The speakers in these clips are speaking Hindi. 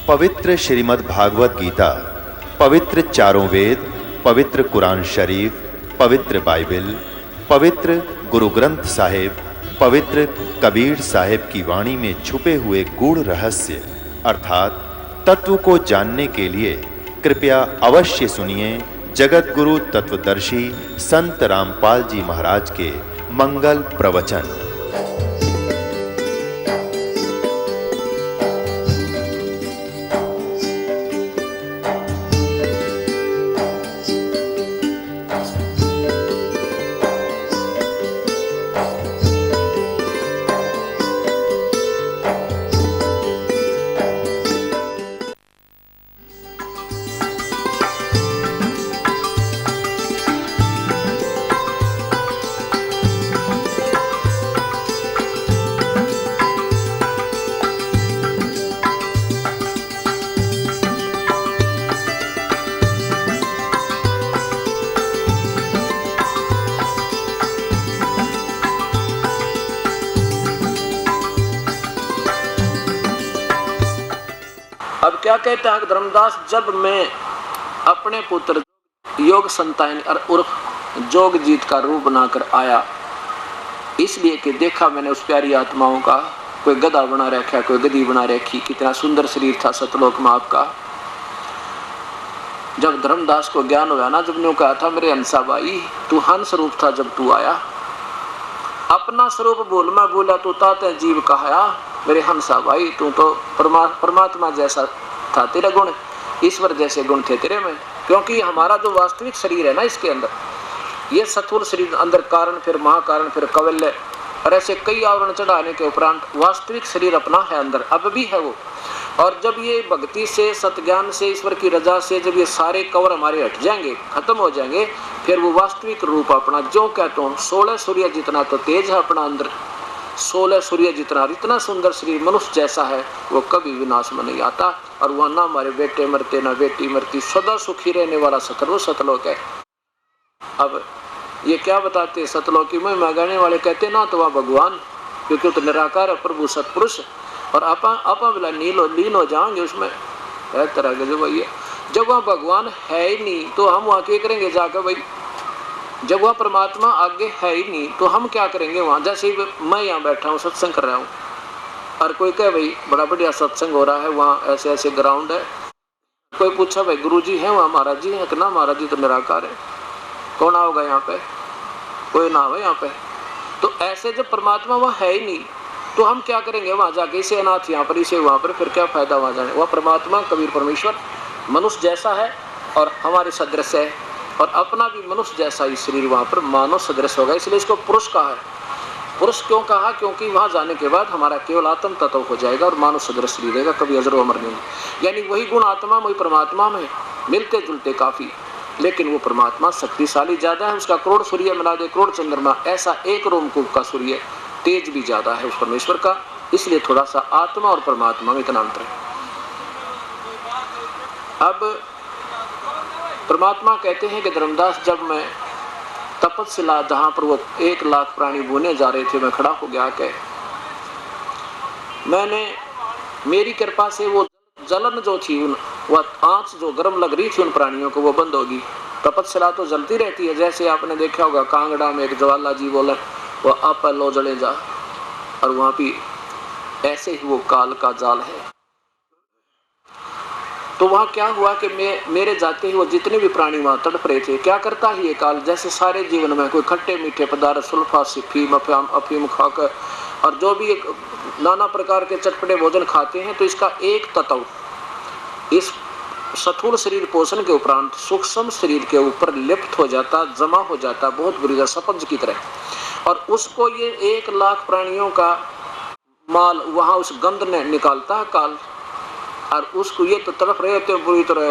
पवित्र श्रीमद् भागवत गीता, पवित्र चारों वेद, पवित्र कुरान शरीफ, पवित्र बाइबल, पवित्र गुरु ग्रंथ साहिब, पवित्र कबीर साहिब की वाणी में छुपे हुए गूढ़ रहस्य अर्थात तत्व को जानने के लिए कृपया अवश्य सुनिए जगत गुरु तत्वदर्शी संत रामपाल जी महाराज के मंगल प्रवचन। अब क्या कहता है धर्मदास, जब मैं अपने पुत्र योग संतान उर्फ जोग जीत का रूप बनाकर आया, इसलिए कि देखा मैंने उस प्यारी आत्माओं का, कोई गधा बना रखा, कोई गधी बना रखी, कितना सुंदर शरीर था सतलोक में आपका। जब धर्मदास को ज्ञान हुआ ना, जब ने कहा था मेरे हंसा भाई तू हंस रूप था, जब तू आया अपना स्वरूप बोल, मैं बोला तू ताते जीव कहाया, मेरे हंसा भाई तू तो परमात्मा जैसा था, तेरा गुण ईश्वर जैसे गुण थे तेरे में। क्योंकि हमारा जो वास्तविक शरीर है ना, इसके अंदर ये स्थूल शरीर अंदर कारण, फिर महाकारण, फिर कवल्य और ऐसे कई आवरण चढ़ाने के उपरांत वास्तविक शरीर अपना है अंदर, अब भी है वो। और जब ये भक्ति से, सतज्ञान से, ईश्वर की रजा से जब ये सारे कवर हमारे हट जाएंगे, खत्म हो जाएंगे, फिर वो वास्तविक रूप अपना, जो कहता हूँ 16 सूर्य जितना तो तेज है अपना अंदर, 16 सूर्य जितना, इतना सुंदर शरीर मनुष्य जैसा है, वो कभी विनाश में नहीं आता। और वह ना हमारे बेटे मरते ना बेटी मरती, सदा सुखी रहने वाला सतलोक है। अब ये क्या बताते सतलोक की महिमा गाने वाले, कहते ना तो वह भगवान, क्योंकि तो निराकार है प्रभु सतपुरुष, और आपा बिला लीन हो जाएंगे उसमें तरह के। जो भैया जब वह भगवान है ही नहीं तो हम वहाँ क्या करेंगे जाकर भाई, जब वह परमात्मा आगे है ही नहीं तो हम क्या करेंगे वहाँ। जैसे मैं यहाँ बैठा हूँ सत्संग कर रहा हूँ, और कोई कहे भाई बड़ा बढ़िया सत्संग हो रहा है, वहाँ ऐसे ऐसे ग्राउंड है, कोई पूछा भाई गुरु जी है वहाँ, महाराज जी है कि ना, महाराज जी तो निराकार है, कौन आओगा यहाँ पे, कोई ना आवे यहाँ पे। तो ऐसे जब परमात्मा वहाँ है ही नहीं तो हम क्या करेंगे वहाँ जाके, इसे अनाथ यहाँ पर, इसे वहाँ पर, फिर क्या फायदा वहाँ जाने। वह परमात्मा कबीर परमेश्वर मनुष्य जैसा है और हमारे सदृश है, और अपना भी मनुष्य जैसा ही शरीर वहाँ पर मानव सदृश होगा, इसलिए इसको पुरुष कहा है। पुरुष क्यों कहा? क्योंकि वहाँ जाने के बाद हमारा केवल आत्म तत्व हो जाएगा और मानव सदृश शरीर रहेगा, कभी अजर अमर नहीं। यानी वही गुण आत्मा वही परमात्मा में मिलते जुलते काफी, लेकिन वो परमात्मा शक्तिशाली ज्यादा है, उसका करोड़ सूर्य मिला दे, करोड़ चंद्रमा, ऐसा एक रोमकूप का सूर्य तेज भी ज्यादा है उस परमेश्वर का। इसलिए थोड़ा सा आत्मा और परमात्मा में इतना अंतर है। अब परमात्मा कहते हैं कि धर्मदास, जब मैं तपस्या जहां पर वो 1 लाख प्राणी बोने जा रहे थे, मैं खड़ा हो गया कि मैंने, मेरी कृपा से वो जलन जो थी, वह आंच जो गर्म लग रही थी उन प्राणियों को, वो बंद होगी। तपस्या तो जलती रहती है, जैसे आपने देखा होगा कांगड़ा में एक ज्वाला जी बोला वो आप लो जले जा, और वहां भी ऐसे ही वो काल का जाल है। तो वहां क्या हुआ कि मेरे जाते ही वो जितने भी प्राणी वहां तड़प रहे थे, क्या करता है ये काल, जैसे सारे जीवन में कोई खट्टे मीठे पदार्थ, सुल्फा, सिफीम, अफीम खाकर और जो भी एक नाना प्रकार के चटपटे भोजन खाते हैं, तो इसका एक तत्व इस स्थूल शरीर पोषण के उपरांत सूक्ष्म शरीर के ऊपर लिप्त हो जाता, जमा हो जाता, बहुत बुरी तरह सपंज की तरह, और उसको ये 1 लाख प्राणियों का माल वहां उस गंध ने निकालता है काल, और उसको ये तो तड़प रहे होते बुरी तरह,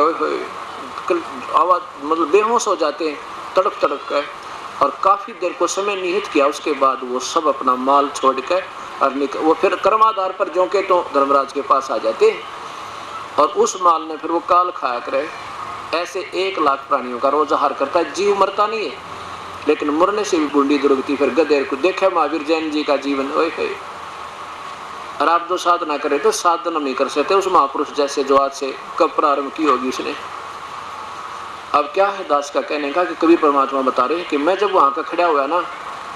आवाज मतलब बेहोश हो जाते हैं तड़प तड़प कर, और काफी देर को समय निहित किया, उसके बाद वो सब अपना माल छोड़ कर और वो फिर कर्माधार पर जो के तो धर्मराज के पास आ जाते हैं, और उस माल ने फिर वो काल खाया करे। ऐसे 1 लाख प्राणियों का रोज आहार करता है। जीव मरता नहीं है, लेकिन मरने से भी बूंदी दुर्गति। फिर गधेर को देखा महावीर जैन जी का जीवन, ओए और आप जो साधना करे थे साधना नहीं कर सकते उस महापुरुष जैसे जो आज से कब प्रारंभ की होगी उसने। अब क्या है दास का कहने का कि कबीर परमात्मा बता रहे हैं कि मैं जब वहां का खड़ा हुआ ना,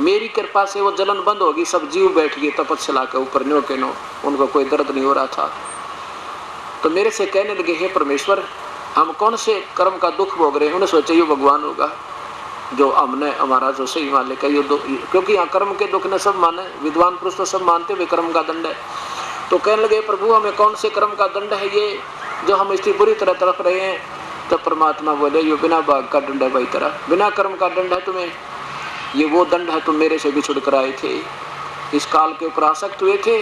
मेरी कृपा से वो जलन बंद होगी, सब जीव बैठ गए तपस्या के ऊपर नो के नो, उनको कोई दर्द नहीं हो रहा था। तो मेरे से कहने लगे हे परमेश्वर, हम कौन से कर्म का दुख भोग रहे हैं। उन्हें सोचा ये भगवान होगा जो हमने हमारा जो सही मान लेकर ये क्योंकि यहाँ कर्म के दुख ने सब माने, विद्वान पुरुष तो सब मानते हुए कर्म का दंड है। तो कहने लगे प्रभु हमें कौन से कर्म का दंड है ये जो हम इसकी बुरी तरह तड़प रहे हैं। तो परमात्मा बोले ये बिना भाग का दंड है भाई, तरह बिना कर्म का दंड है तुम्हें, ये वो दंड है तुम मेरे से बिछुड़ कर आए थे, इस काल के ऊपर आसक्त हुए थे,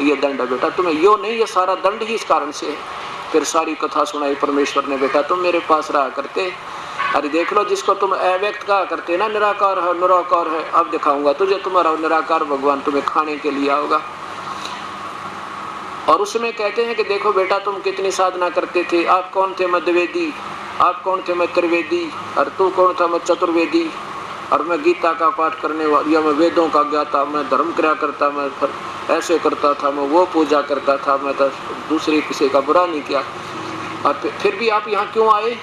ये दंड है बेटा तुम्हें, यो नहीं ये सारा दंड ही इस कारण से है। फिर सारी कथा सुनाई परमेश्वर ने, बेटा तुम मेरे पास रहा करते, अरे देख लो जिसको तुम अव्यक्त कहा करते ना, निराकार है निराकार है, अब दिखाऊंगा तुझे तुम्हारा निराकार भगवान तुम्हें खाने के लिए आओगा। और उसमें कहते हैं कि देखो बेटा तुम कितनी साधना करते थे, आप कौन थे मैं द्विवेदी, आप कौन थे मैं त्रिवेदी, और तू कौन था मैं चतुर्वेदी, और मैं गीता का पाठ करने वाला, मैं वेदों का ज्ञाता, मैं धर्म क्रिया करता, मैं ऐसे करता था, मैं वो पूजा करता था, मैं तो दूसरे किसी का बुरा नहीं किया, और फिर भी आप यहाँ क्यों आए।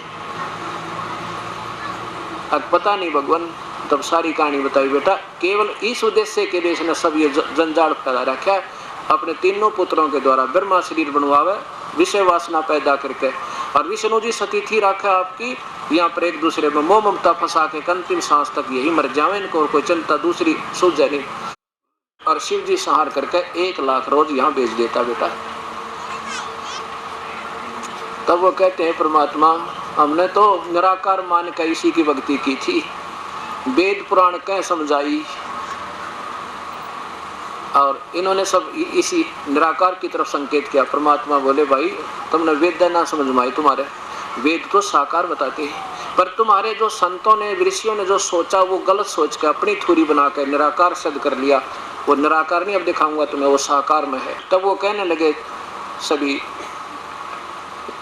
अब पता नहीं भगवान, तब सारी कहानी बताई बेटा केवल इस उद्देश्य के लिए इसने सब ये जंजाल फैला रखा है, अपने तीनों पुत्रों के द्वारा ब्रह्मा शरीर बनवावे विषय वासना पैदा करके, और विष्णु जी सतीथी रखा आपकी यहाँ पर एक दूसरे में मोह ममता फंसा के अंतिम सांस तक यही मर जावे, इनको और कोई चिंता दूसरी सूझे नहीं। और शिव जी संहार करके 1 लाख रोज यहाँ भेज देता बेटा। तब वो कहते हैं परमात्मा हमने तो निराकार मान कर इसी की भक्ति की थी, वेद पुराण कह समझाई, और इन्होंने सब इसी निराकार की तरफ संकेत किया। परमात्मा बोले भाई तुमने वेद ना समझ में, तुम्हारे वेद तो साकार बताते हैं, पर तुम्हारे जो संतों ने ऋषियों ने जो सोचा वो गलत सोच के अपनी थ्योरी बना कर निराकार सिद्ध कर लिया, वो निराकार नहीं अब दिखाऊंगा तुम्हें, वो साकार में है। तब वो कहने लगे सभी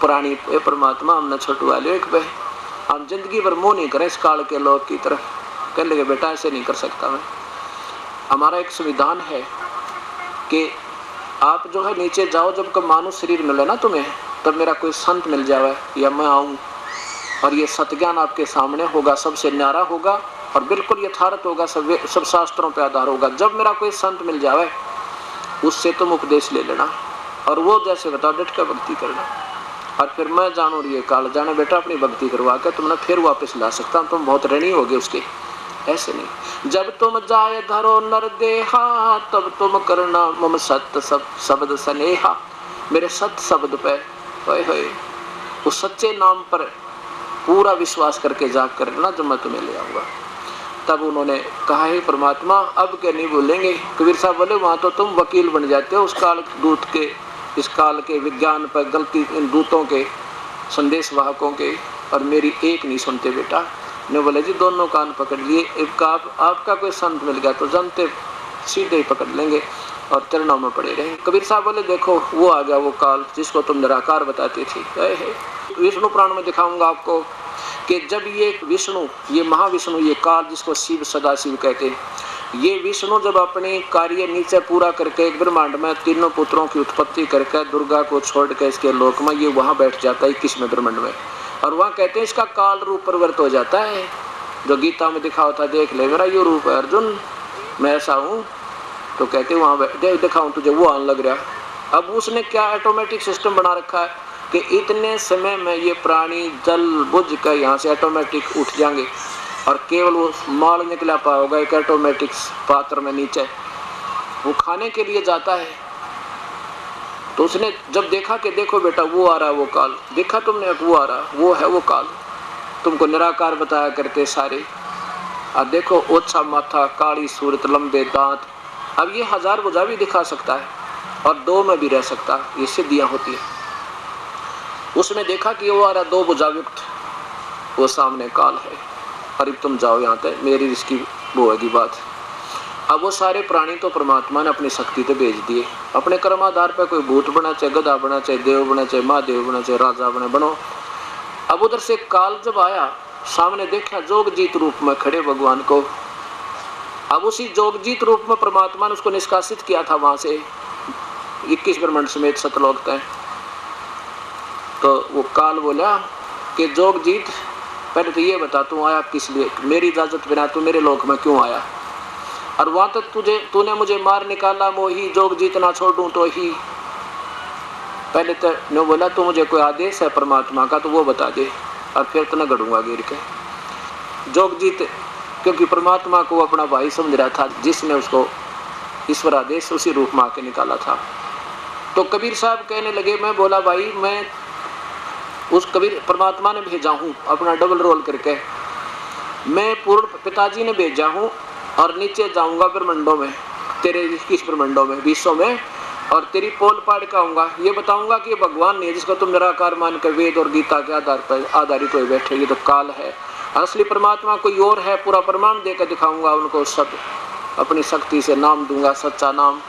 पुरानी परमात्मा हमने छोटू वाले एक भाई हम जिंदगी भर मुँह नहीं करें इस काल के लोग की तरफ। कहने लगे बेटा ऐसे नहीं कर सकता मैं, हमारा एक संविधान है कि आप जो है नीचे जाओ, जब का मानव शरीर मिले ना तुम्हें, तब मेरा कोई संत मिल जाए या मैं आऊं और ये सत्ज्ञान आपके सामने होगा, सबसे न्यारा होगा और बिल्कुल यथार्थ होगा, सब शास्त्रों पे आधार होगा। जब मेरा कोई संत मिल जाए उससे तुम उपदेश ले लेना और वो जैसे बताओ डट कर भक्ति करना, और फिर मैं जानू ये काल जाने बेटा अपनी भक्ति करवा कर तुमने फिर वापस ला सकता हूँ, तुम बहुत ऋणी होगे उसके। ऐसे नहीं, जब तुम जाए धरो नर देहा तब तुम करना मम सत्य शब्द स्नेहा, मेरे सत्य शब्द पे होए उस सच्चे नाम पर पूरा विश्वास करके जाग करना जब मैं तुम्हें ले आऊंगा। तब उन्होंने कहा है परमात्मा अब क्या नहीं बोलेंगे। कबीर साहब बोले वहां तो तुम वकील बन जाते हो उस काल दूत के, इस काल के विज्ञान पर गलती इन दूतों के संदेश वाहकों के, और मेरी एक नहीं सुनते बेटा। ने बोले जी दोनों कान पकड़ लिए, एक आपका कोई संत मिल गया तो जानते सीधे ही पकड़ लेंगे और चरणों में पड़े रहेंगे। कबीर साहब बोले देखो वो आ गया वो काल जिसको तुम निराकार बताती थी। विष्णु पुराण में दिखाऊंगा आपको कि जब ये विष्णु, ये महाविष्णु, ये काल जिसको शिव सदाशिव कहते हैं, ये विष्णु जब अपने कार्य नीचे पूरा करके एक ब्रह्मांड में तीनों पुत्रों की उत्पत्ति करके दुर्गा को छोड़ के इसके लोक में ये वहां बैठ जाता है 21वें ब्रह्मांड में, और वहाँ कहते हैं इसका काल रूप परिवर्तित हो जाता है। जो गीता में दिखा होता है देख ले मेरा ये रूप है अर्जुन, मैं ऐसा हूँ, तो कहते हैं वहाँ दिखाऊँ तुझे वो आने लग रहा। अब उसने क्या ऑटोमेटिक सिस्टम बना रखा है कि इतने समय में ये प्राणी जल बुझ कर यहाँ से ऑटोमेटिक उठ जाएंगे और केवल वो माल निकला पाओगा एक ऑटोमेटिक पात्र में नीचे, वो खाने के लिए जाता है। तो उसने जब देखा कि देखो बेटा वो आ रहा वो काल, देखा तुमने वो आ रहा वो है वो काल, तुमको निराकार बताया करते सारे, और देखो ओछा माथा, काली सूरत, लंबे दांत। अब ये 1000 भुजा भी दिखा सकता है और 2 में भी रह सकता है, ये सिद्धियां होती है। उसने देखा कि वो आ रहा 2 भुजा युक्त, वो सामने काल है, और तुम जाओ यहाँ तक मेरी इसकी वो होगी बात। अब वो सारे प्राणी तो परमात्मा ने अपनी शक्ति पे भेज दिए, अपने कर्माधार पर कोई भूत बना चाहे गधा बना चाहे देव बना चाहे महादेव बना चाहे राजा बनो। अब उधर से काल जब आया सामने देखा जोगजीत रूप में खड़े भगवान को, अब उसी जोगजीत रूप में परमात्मा ने उसको निष्कासित किया था वहां से, 21 ब्रह्मांड समेत सतलोक तय। तो वो काल बोला कि जोगजीत पहले तो ये बता तू आया किस लिए, मेरी इजाजत बिना तू मेरे लोक में क्यों आया, और वहां तक तूने मुझे मार निकाला मोही, जोगजीत ना छोड़ूं तो ही। पहले तो ने बोला तू मुझे कोई आदेश है परमात्मा का तो वो बता दे, और फिर तो न गड़ूंगा गिर के। जोगजीत क्योंकि परमात्मा को अपना भाई समझ रहा था जिसने उसको ईश्वर आदेश उसी रूप में आके निकाला था। तो कबीर साहब कहने लगे, मैं बोला भाई मैं उस कबीर परमात्मा ने भेजा हूँ अपना डबल रोल करके, मैं पूर्ण पिताजी ने भेजा हूँ और नीचे जाऊंगा ब्रह्मंडों में, तेरे 21 ब्रह्मंडों में 20 में, और तेरी पोल पाड़ के आऊंगा, ये बताऊंगा कि भगवान ने जिसको तुम निराकार मान कर वेद और गीता के आधार पर आधारित हुए बैठे, ये तो काल है, असली परमात्मा कोई और है, पूरा प्रमाण देकर दिखाऊंगा उनको, सब अपनी शक्ति से नाम दूंगा सच्चा नाम,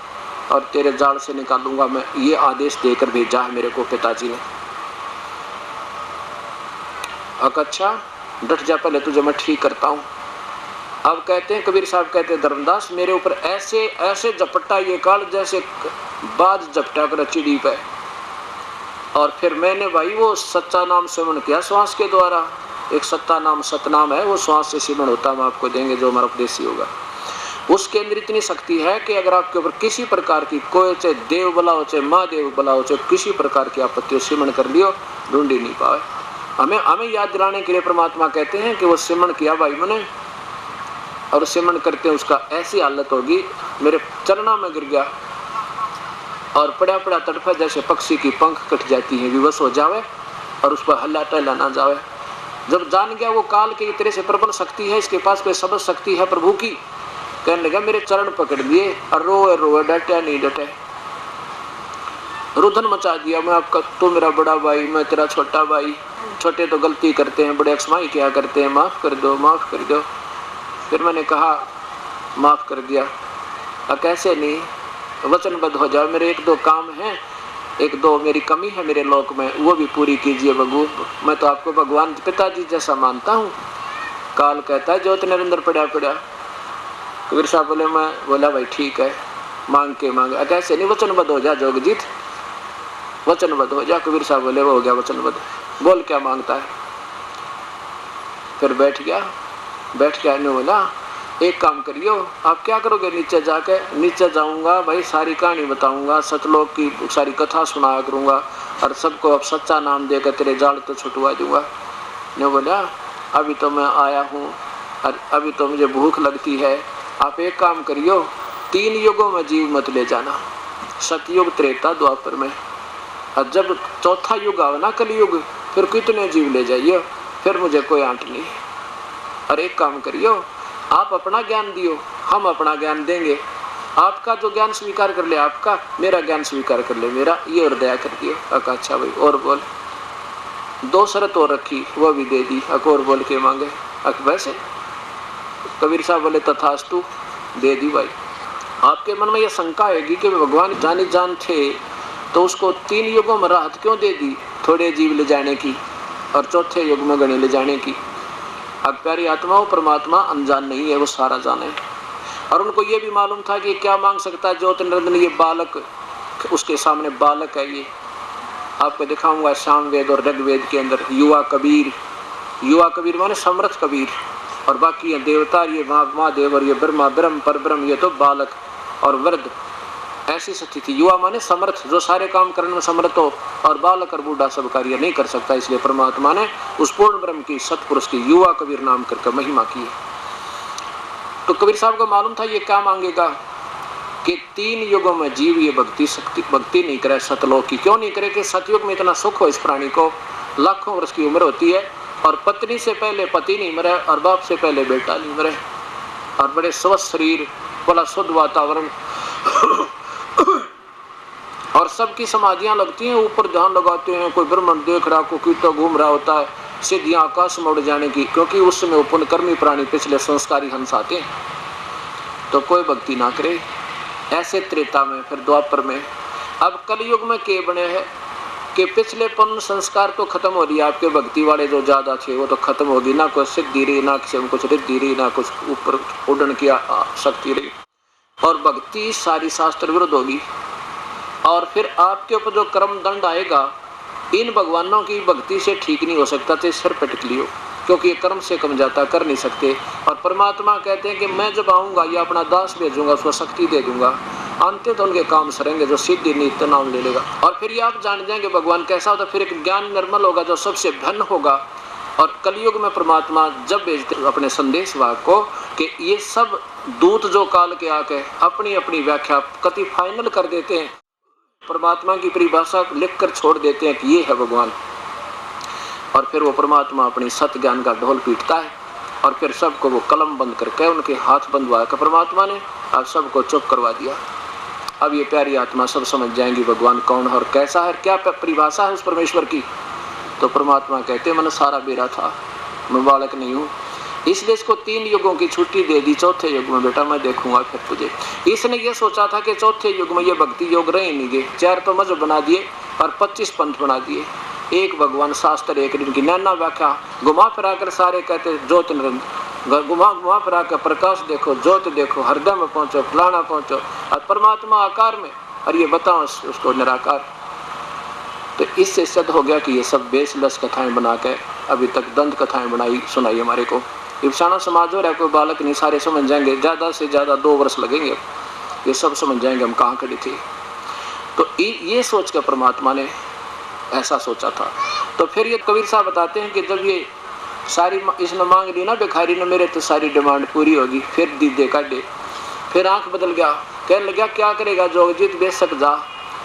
और तेरे जाल से निकालूंगा मैं, ये आदेश देकर भेजा है मेरे को पिताजी ने। अच्छा डट जा, पहले तुझे मैं ठीक करता हूँ। अब कहते हैं कबीर साहब कहते हैं धर्मदास मेरे ऊपर ऐसे ऐसे झपटा ये काल जैसे बाज झपटा कर चिड़ी पे, और फिर मैंने भाई वो सच्चा नाम सिमरण किया श्वास के द्वारा, एक सत्ता नाम सतनाम है वो श्वास से सिमरण होता, हम आपको देंगे जो हमारा उपदेशी होगा। उसके अंदर इतनी शक्ति है कि अगर आपके ऊपर किसी प्रकार की कोई चाहे देव बला हो चाहे महादेव बला हो चाहे किसी प्रकार की आपत्ति सिमरण कर लियो ढूंढ ही नहीं पाए। हमें याद दिलाने के लिए परमात्मा कहते हैं कि वो सिमरण किया भाई मैंने, और सिमरण करते हैं उसका ऐसी हालत होगी मेरे चरणों में गिर गया और पड़ा पड़ा तड़फा जैसे पक्षी की पंख कट जाती है, विवश हो जावे और उस पर हल्ला टहला ना जावे। जब जान गया वो काल के तरह से प्रबल शक्ति है, इसके पास कोई सबक शक्ति है प्रभु की, कहने लगा मेरे चरण पकड़ लिए और रोए रोए डटे नहीं डटे, रुदन मचा दिया, मैं आपका तू मेरा बड़ा भाई मैं तेरा छोटा भाई, छोटे तो गलती करते हैं बड़े अक्षमाई क्या करते हैं, माफ़ कर दो माफ़ कर दो। फिर मैंने कहा माफ़ कर दिया, कैसे नहीं, वचनबद्ध हो जाओ, मेरे एक दो काम हैं, एक दो मेरी कमी है मेरे लोक में वो भी पूरी कीजिए बगू, मैं तो आपको भगवान पिताजी जैसा मानता हूँ। काल कहता है ज्योत निरंतर पड़ा पड़ा। कबीर साहब बोले, मैं बोला भाई ठीक है मांग के मांगे, कैसे नहीं, वचनबद्ध हो जा जोगजीत, वचनबद्ध हो जा। कबीर साहब बोले वो हो गया वचनबद्ध, बोल क्या मांगता है। फिर बैठ गया ने बोला एक काम करियो, आप क्या करोगे, नीचे जाके, नीचे जाऊंगा भाई सारी कहानी बताऊंगा, सतलोक की सारी कथा सुनाया करूंगा और सबको अब सच्चा नाम देकर तेरे जाल तो छुटवा दूंगा। ने बोला अभी तो मैं आया हूँ और अभी तो मुझे भूख लगती है, आप एक काम करियो 3 युगों में जीव मत ले जाना, सतयुग त्रेता द्वापर में, और जब चौथा युग आवे ना कलयुग फिर कितने जीव ले जाइए, फिर मुझे कोई आंट नहीं। और एक काम करियो आप अपना ज्ञान दियो हम अपना ज्ञान देंगे, आपका जो ज्ञान स्वीकार कर ले आपका, मेरा ज्ञान स्वीकार कर ले मेरा, ये और दया कर दियो। अका अच्छा भाई और बोल, 2 शर्त और रखी वो भी दे दी, अक और बोल के मांगे, अक वैसे कबीर साहब बोले तथास्तु दे दी। भाई आपके मन में यह शंका आएगी कि भगवान जानी जान थे तो उसको 3 युगों में राहत क्यों दे दी, थोड़े जीव ले जाने की और चौथे युग में गणे ले जाने की। अब प्यारी आत्माओं परमात्मा अनजान नहीं है, वो सारा जाने, और उनको ये भी मालूम था कि क्या मांग सकता है ज्योत निरंजन, ये बालक उसके सामने बालक है। ये आपको दिखाऊंगा सामवेद और ऋग्वेद के अंदर युवा कबीर माने समर्थ कबीर, और बाकी ये देवता ये महादेव और ये ब्रह्मा ब्रह्म पर ब्रह्म, ये तो बालक और वृद्ध ऐसी स्थिति। युवा माने समर्थ, जो सारे काम करने में समर्थ हो, और बालक और बूढ़ा सब कार्य नहीं कर सकता, इसलिए परमात्मा ने उस पूर्ण ब्रह्म की सतपुरुष की युवा कबीर नाम करके महिमा की। तो कबीर साहब को मालूम था ये क्या मांगेगा कि 3 युगों में जीव ये भक्ति नहीं करे सतलोक की। क्यों नहीं करे कि सतयुग में इतना सुख हो इस प्राणी को, लाखों वर्ष की उम्र होती है और पत्नी से पहले पति नहीं मरे और बाप से पहले बेटा नहीं मरे, और बड़े स्वस्थ शरीर, बड़ा शुद्ध वातावरण और सबकी समाधियां लगती हैं, ऊपर ध्यान लगाते हैं, कोई ब्रह्मांड देख रहा, कोई कीटो घूम रहा होता है, सिद्धियां आकाश में उड़ जाने की, क्योंकि उस समय पुण्यकर्मी प्राणी पिछले संस्कारी हंस आते हैं, तो कोई भक्ति ना करे। ऐसे त्रेता में फिर द्वापर में, अब कलयुग में के बने हैं कि पिछले पुण्य संस्कार तो खत्म हो रही, आपके भक्ति वाले जो ज्यादा थे वो तो खत्म होगी, ना कोई सिद्धि रही, ना किसी में कुछ रिद्धि रही, ना कुछ ऊपर उड़न की शक्ति रही, और भक्ति सारी शास्त्र विरुद्ध होगी। और फिर आपके ऊपर जो कर्म दंड आएगा, इन भगवानों की भक्ति से ठीक नहीं हो सकता, तो सिर पटक लियो, क्योंकि ये कर्म से कम जाता, कर नहीं सकते। और परमात्मा कहते हैं कि मैं जब आऊँगा या अपना दास भेजूंगा, उसको शक्ति दे दूंगा, अंत तो उनके काम सरेंगे, जो सिद्धि नित्य नाम ले लेगा। और फिर ये आप जान जाएंगे भगवान कैसा होता, फिर एक ज्ञान निर्मल होगा जो सबसे भिन्न होगा। और कलयुग में परमात्मा जब भेजते अपने संदेश वाहक को कि ये सब दूत जो काल के आके अपनी अपनी व्याख्या कति फाइनल कर देते हैं, परमात्मा की परिभाषा लिख कर छोड़ देते हैं कि ये है भगवान। और फिर वो परमात्मा अपनी सत्य ज्ञान का ढोल पीटता है और फिर सबको वो कलम बंद करके उनके हाथ बंधवा कर परमात्मा ने अब सबको चुप करवा दिया। अब ये प्यारी आत्मा सब समझ जाएंगी भगवान कौन है और कैसा है, क्या परिभाषा है उस परमेश्वर की। तो परमात्मा कहते मैंने सारा बेरा था, मैं बालक नहीं हूँ, इसलिए इसको 3 युगों की छुट्टी दे दी। चौथे युग में बेटा मैं देखूंगा फिर तुझे। इसने ये सोचा था कि चौथे युग में ये भक्ति योग रहे नहीं गए, 4 तो मजहब बना दिए और 25 पंथ बना दिए, एक भगवान शास्त्र एक इनकी नैना व्याख्या, घुमा फिरा कर सारे कहते ज्योत निरंतर, घुमा फिरा कर प्रकाश देखो, ज्योत देखो, हृदय में पहुंचो, फलाना पहुंचो, और परमात्मा आकार में, और ये बताओ उसको निराकार। तो इससे सिद्ध हो गया कि ये सब बेसलस कथाएं बना के अभी तक दंत कथाएं बनाई सुनाई हमारे को। इब्साना समाज हो रहा है, कोई बालक नहीं, सारे समझ जाएंगे, ज़्यादा से ज़्यादा 2 वर्ष लगेंगे, ये सब समझ जाएंगे हम कहाँ खड़े थे। तो ये सोच कर परमात्मा ने ऐसा सोचा था। तो फिर ये कबीर साहब बताते हैं कि जब ये सारी इसने मांग ली ना भिखारी ने मेरे, तो सारी डिमांड पूरी होगी। फिर दीदे काटे, फिर आंख बदल गया, कहने लगा क्या करेगा जोगजीत, बेशक जा,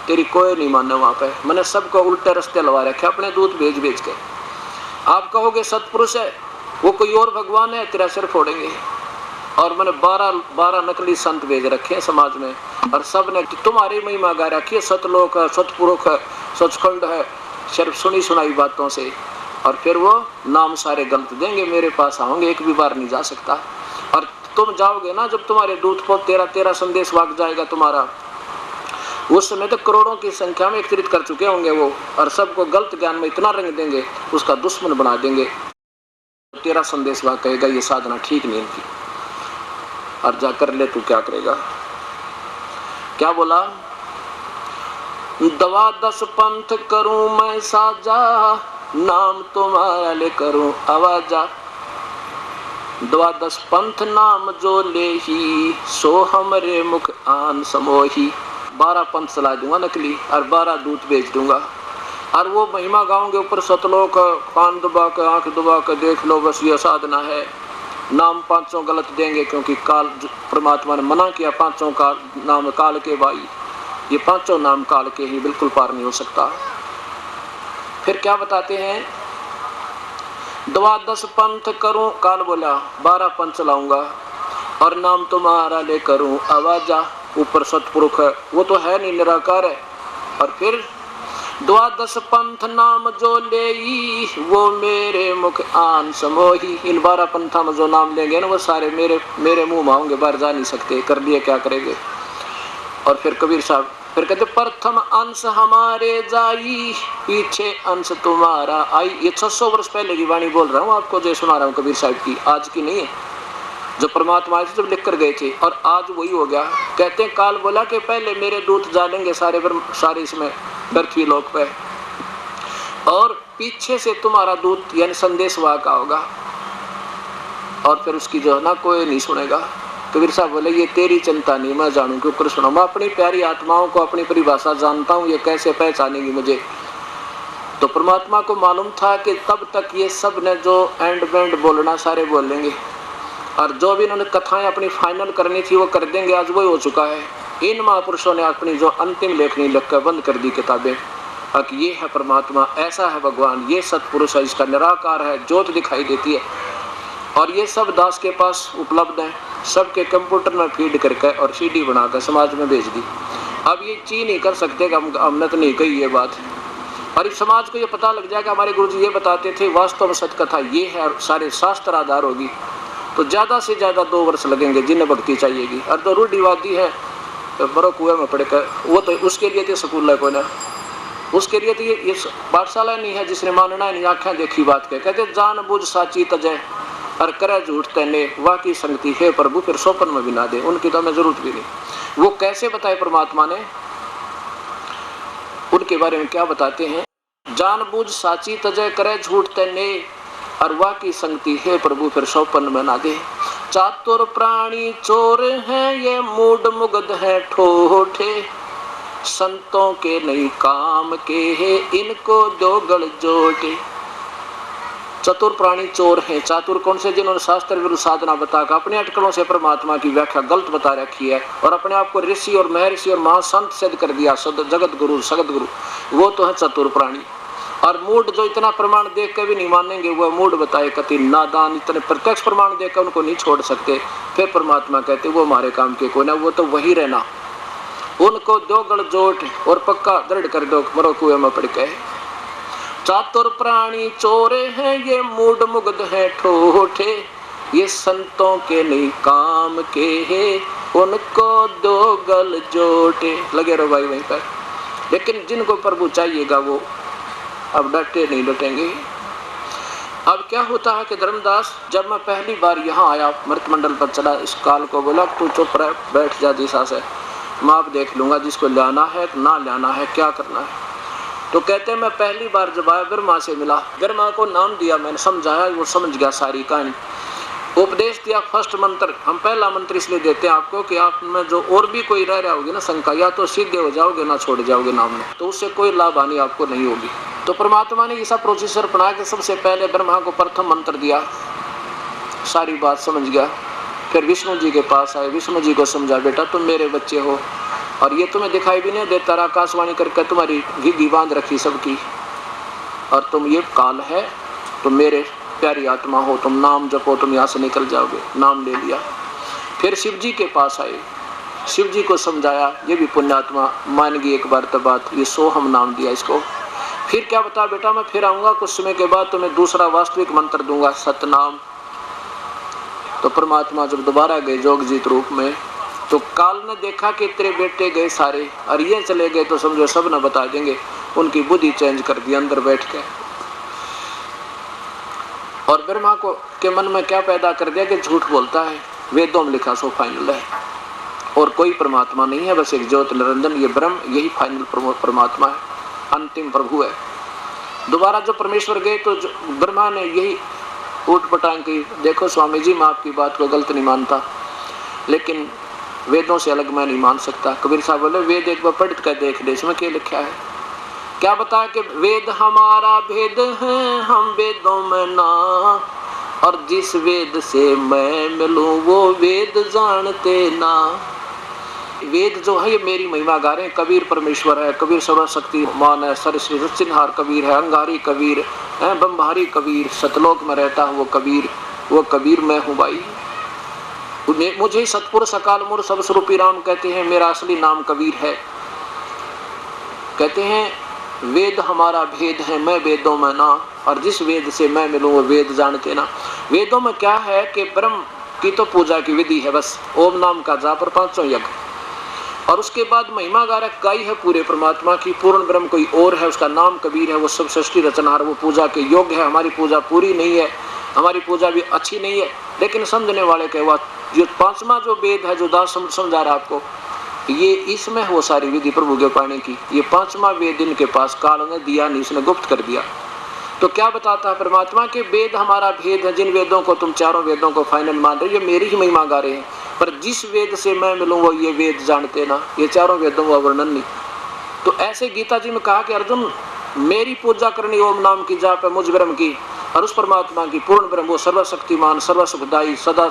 तेरी कोई नहीं माने वहाँ पे, मैंने सबको उल्टे रास्ते लगा रखे अपने दूत भेज भेज के। आप कहोगे सतपुरुष है, वो कोई और भगवान है, तेरा सिर फोड़ेंगे। और मैंने 12 नकली संत भेज रखे हैं समाज में, और सब ने तुम्हारी महिमा गा रखी है, सतलोक है, सतपुरुष है, सचखंड है, सिर्फ सुनी सुनाई बातों से। और फिर वो नाम सारे गलत देंगे, मेरे पास आओगे एक भी बार नहीं जा सकता। और तुम जाओगे ना जब तुम्हारे दूत को 13 संदेश भाग जाएगा तुम्हारा, उस समय तो करोड़ों की संख्या में एकत्रित कर चुके होंगे वो, और सबको गलत ज्ञान में इतना रंग देंगे, उसका दुश्मन बना देंगे। 13 संदेश भाग कहेगा ये साधना ठीक नहीं इनकी, और जा कर ले, तू क्या करेगा। क्या बोला, दवा 10 पंथ करूं मैं साजा, नाम तुम्हारा ले करूं आवाजा। दवा 10 पंथ नाम जो ले ही, सो हमरे मुख आन समोही। 12 पंथ चला दूंगा नकली, और 12 दूत भेज दूंगा, और वो महिमा गाओगे ऊपर सतलोक, कान दबा के आंख दबा के देख लो, बस ये साधना है। नाम 5 गलत देंगे, क्योंकि काल परमात्मा ने मना किया, 5 का नाम काल के भाई, ये 5 नाम काल के ही, बिल्कुल पार नहीं हो सकता। फिर क्या बताते हैं, दवा 10 पंथ करूं, काल बोला 12 पंथ चलाऊंगा, और नाम तुम्हारा ले करूं आवाजा। ऊपर सतपुरुष है, वो तो है नहीं, निराकार है। और फिर द्वा 10 पंथ नाम जो ले, वो मेरे मुख आन समोही। इन 12 पंथा में जो नाम लेंगे ना, वो सारे मेरे मुंह में आऊंगे, बाहर जा नहीं सकते, कर लिए क्या करेंगे। और फिर कबीर साहब फिर कहते, प्रथम अंश हमारे जाई, पीछे अंश तुम्हारा आई। ये 600 वर्ष पहले की वाणी बोल रहा हूँ आपको, जो सुना रहा हूँ कबीर साहब की, आज की नहीं है, जो परमात्मा से जब लिख कर गए थे, और आज वही हो गया। कहते हैं काल बोला कि पहले मेरे दूत जानेंगे सारे इसमें पृथ्वी लोक पे, और पीछे से तुम्हारा दूत यानी संदेश वाहक होगा, और फिर उसकी जो है ना कोई नहीं सुनेगा। कबीर साहब बोले ये तेरी चिंता नहीं, मैं जानू के ऊपर सुना, मैं अपनी प्यारी आत्माओं को अपनी परिभाषा जानता हूँ, ये कैसे पहचानेगी मुझे। तो परमात्मा को मालूम था कि तब तक ये सब ने जो एंड बैंड बोलना सारे बोल लेंगे, और जो भी इन्होंने कथाएं अपनी फाइनल करनी थी वो कर देंगे, आज वही हो चुका है। इन महापुरुषों ने अपनी जो अंतिम लेखनी लिखकर बंद कर दी किताबें, अब ये है परमात्मा, ऐसा है भगवान, ये सतपुरुष है, इसका निराकार है, ज्योत दिखाई देती है। और ये सब दास के पास उपलब्ध है, सबके कंप्यूटर में फीड करके और सीडी बनाकर समाज में भेज दी। अब ये चीज नहीं कर सकते कि हमने तो नहीं कही ये बात, और इस समाज को ये पता लग जाएगा हमारे गुरुजी ये बताते थे, वास्तव में सत्य कथा ये है, सारे शास्त्र आधार होगी, तो ज़्यादा से ज़्यादा 2 वर्ष लगेंगे जिन्हें भक्ति चाहिएगी। और जो रूढ़िवादी है तो बड़ो कुएं में पड़कर, वो तो उसके लिए तो स्कूल है कोई ना, उसके लिए तो ये पाठशाला नहीं है जिसने मानना नहीं, आँखें देखी बात के। कहते जान बुझ साची तजय और करे झूठ तने, वाह की संगति है प्रभु फिर सोपन में भी ना दे, उनकी तो हमें जरूरत भी नहीं। वो कैसे बताए परमात्मा ने, उनके बारे में क्या बताते हैं। जानबूझ साची तजय करे झूठ तने, अरवा की संगति है प्रभु फिर सौपन बना दे। चातुर प्राणी चोर हैं ये मूड मुग्ध है ठोठे, संतों के नहीं काम के है इनको दो गल जोटे। चतुर प्राणी चोर हैं। चातुर कौन से? जिन्होंने शास्त्र विरुद्ध साधना बताकर अपने अटकलों से परमात्मा की व्याख्या गलत बता रखी है और अपने आप को ऋषि और महर्षि और महासंत सिद्ध कर दिया, जगत गुरु सगत गुरु, वो तो है चतुर प्राणी। और मूड जो इतना प्रमाण देख के भी नहीं मानेंगे, वह मूड बताए कति नादान, इतने प्रत्यक्ष प्रमाण देकर उनको नहीं छोड़ सकते। फिर परमात्मा कहते वो हमारे काम के कोई ना, वो तो वही रहना। उनको दो गल जोट और पक्का दृढ़ कर दो, मरो कुएं में पड़ के। चातुर प्राणी चोरे हैं ये मूड मुग्ध है ठोठे, ये संतों के नहीं काम के है उनको दो गल जोटे। लगे रहो भाई वहीं पर। लेकिन जिनको प्रभु चाहिएगा वो अब डटे नहीं डटेंगे। अब क्या होता है कि धर्मदास, जब मैं पहली बार यहाँ आया, मृतमंडल पर चला, इस काल को बोला तू चुप रह, बैठ जा दिशा से, मैं आप देख लूंगा जिसको लाना है ना लाना है, क्या करना है। तो कहते हैं मैं पहली बार जब आया ब्रह्मा से मिला, ब्रह्मा को नाम दिया, मैंने समझाया, वो समझ गया सारी कहानी। उपदेश दिया फर्स्ट मंत्र, हम पहला मंत्र इसलिए देते हैं आपको कि आप में जो और भी कोई रह रहा होगी ना शंका, या तो सीधे हो जाओगे ना छोड़ जाओगे नाम में, तो उससे कोई लाभ हानि आपको नहीं होगी। तो परमात्मा ने ऐसा प्रोसेसर बना के सबसे पहले ब्रह्मा को प्रथम मंत्र दिया, सारी बात समझ गया। फिर विष्णु जी के पास आए, विष्णु जी को समझा बेटा तुम मेरे बच्चे हो और ये तुम्हें दिखाई भी नहीं देता, आकाशवाणी करके तुम्हारी घी बांध रखी सबकी, और तुम ये काल है, तुम मेरे प्यारी आत्मा हो, तुम नाम जपो, तुम यहाँ से निकल जाओगे। नाम ले लिया। फिर शिव जी के पास आए, शिव जी को समझाया, ये भी पुण्यात्मा मान गई एक बार तब बात, ये सोहम नाम दिया इसको। फिर क्या बता बेटा मैं फिर आऊंगा कुछ समय के बाद, तुम्हें दूसरा वास्तविक मंत्र दूंगा सतनाम। तो परमात्मा जब दोबारा गए जोगजीत रूप में, तो काल ने देखा कि तेरे बेटे गए सारे और ये चले गए, तो समझो सब न बता देंगे। उनकी बुद्धि चेंज कर दी अंदर बैठ के, और ब्रह्मा को के मन में क्या पैदा कर दिया कि झूठ बोलता है, वेदों में लिखा सो फाइनल है और कोई परमात्मा नहीं है, बस एक ज्योत निरंजन ये ब्रह्म, यही फाइनल परमात्मा है, अंतिम प्रभु है। दोबारा जो परमेश्वर गए तो ब्रह्मा ने यही ऊट पटांग की, देखो स्वामी जी मैं आपकी बात को गलत नहीं मानता, लेकिन वेदों से अलग मैं नहीं मान सकता। कबीर साहब बोले वेद एक बार पढ़ कर देख ले, इसमें क्या लिखा है। क्या बताया कि वेद हमारा भेद है, हम वेदों में ना, और जिस वेद से मैं मिलूं वो वेद जानते ना। वेद जो है ये मेरी महिमा गा रहे हैं। कबीर परमेश्वर है, कबीर सर्वशक्ति मान है, सरस्वती रचिनहार कबीर है, अंगारी कबीर है, बम्भारी कबीर, सतलोक में रहता है वो कबीर मैं हूँ भाई। मुझे सतपुरुष अकाल मूर्ख सब स्वरूपी राम कहते हैं, मेरा असली नाम कबीर है। कहते हैं वेद हमारा भेद है, मैं वेदों में ना, और जिस वेद से मैं मिलूं वो वेद जानते ना। वेदों में क्या है कि ब्रह्म की तो पूजा की विधि है, बस ओम नाम का जाप और 500 यज्ञ, और उसके बाद महिमा गारक गाई है पूरे परमात्मा की। पूर्ण ब्रह्म कोई और है, उसका नाम कबीर है, वो सब सृष्टि रचनहार, वो पूजा के योग्य है। हमारी पूजा पूरी नहीं है, हमारी पूजा भी अच्छी नहीं है, लेकिन समझने वाले के बाद जो 5वां जो वेद है, जो दास समझा रहा आपको, ये इसमें हो सारी विधि प्रभु के पाने की। ये 5वां वेद इनके पास काल ने दिया नहीं, इसने गुप्त कर दिया। तो क्या बताता है परमात्मा के वेद हमारा भेद है, जिन वेदों को तुम चारों वेदों को फाइनल मान रहे हो, ये मेरी ही महिमा गा रहे हैं, पर जिस वेद से मैं मिलूं वो ये वेद जानते ना, ये चारों वेदों का वर्णन नहीं। तो ऐसे गीता जी में कहा कि अर्जुन मेरी पूजा करनी ओम नाम की जाप है मुझ ब्रह्म की, और उस परमात्मा की पूर्ण ब्रह्म वो सर्वशक्तिमान सर्वसुखदायी सदा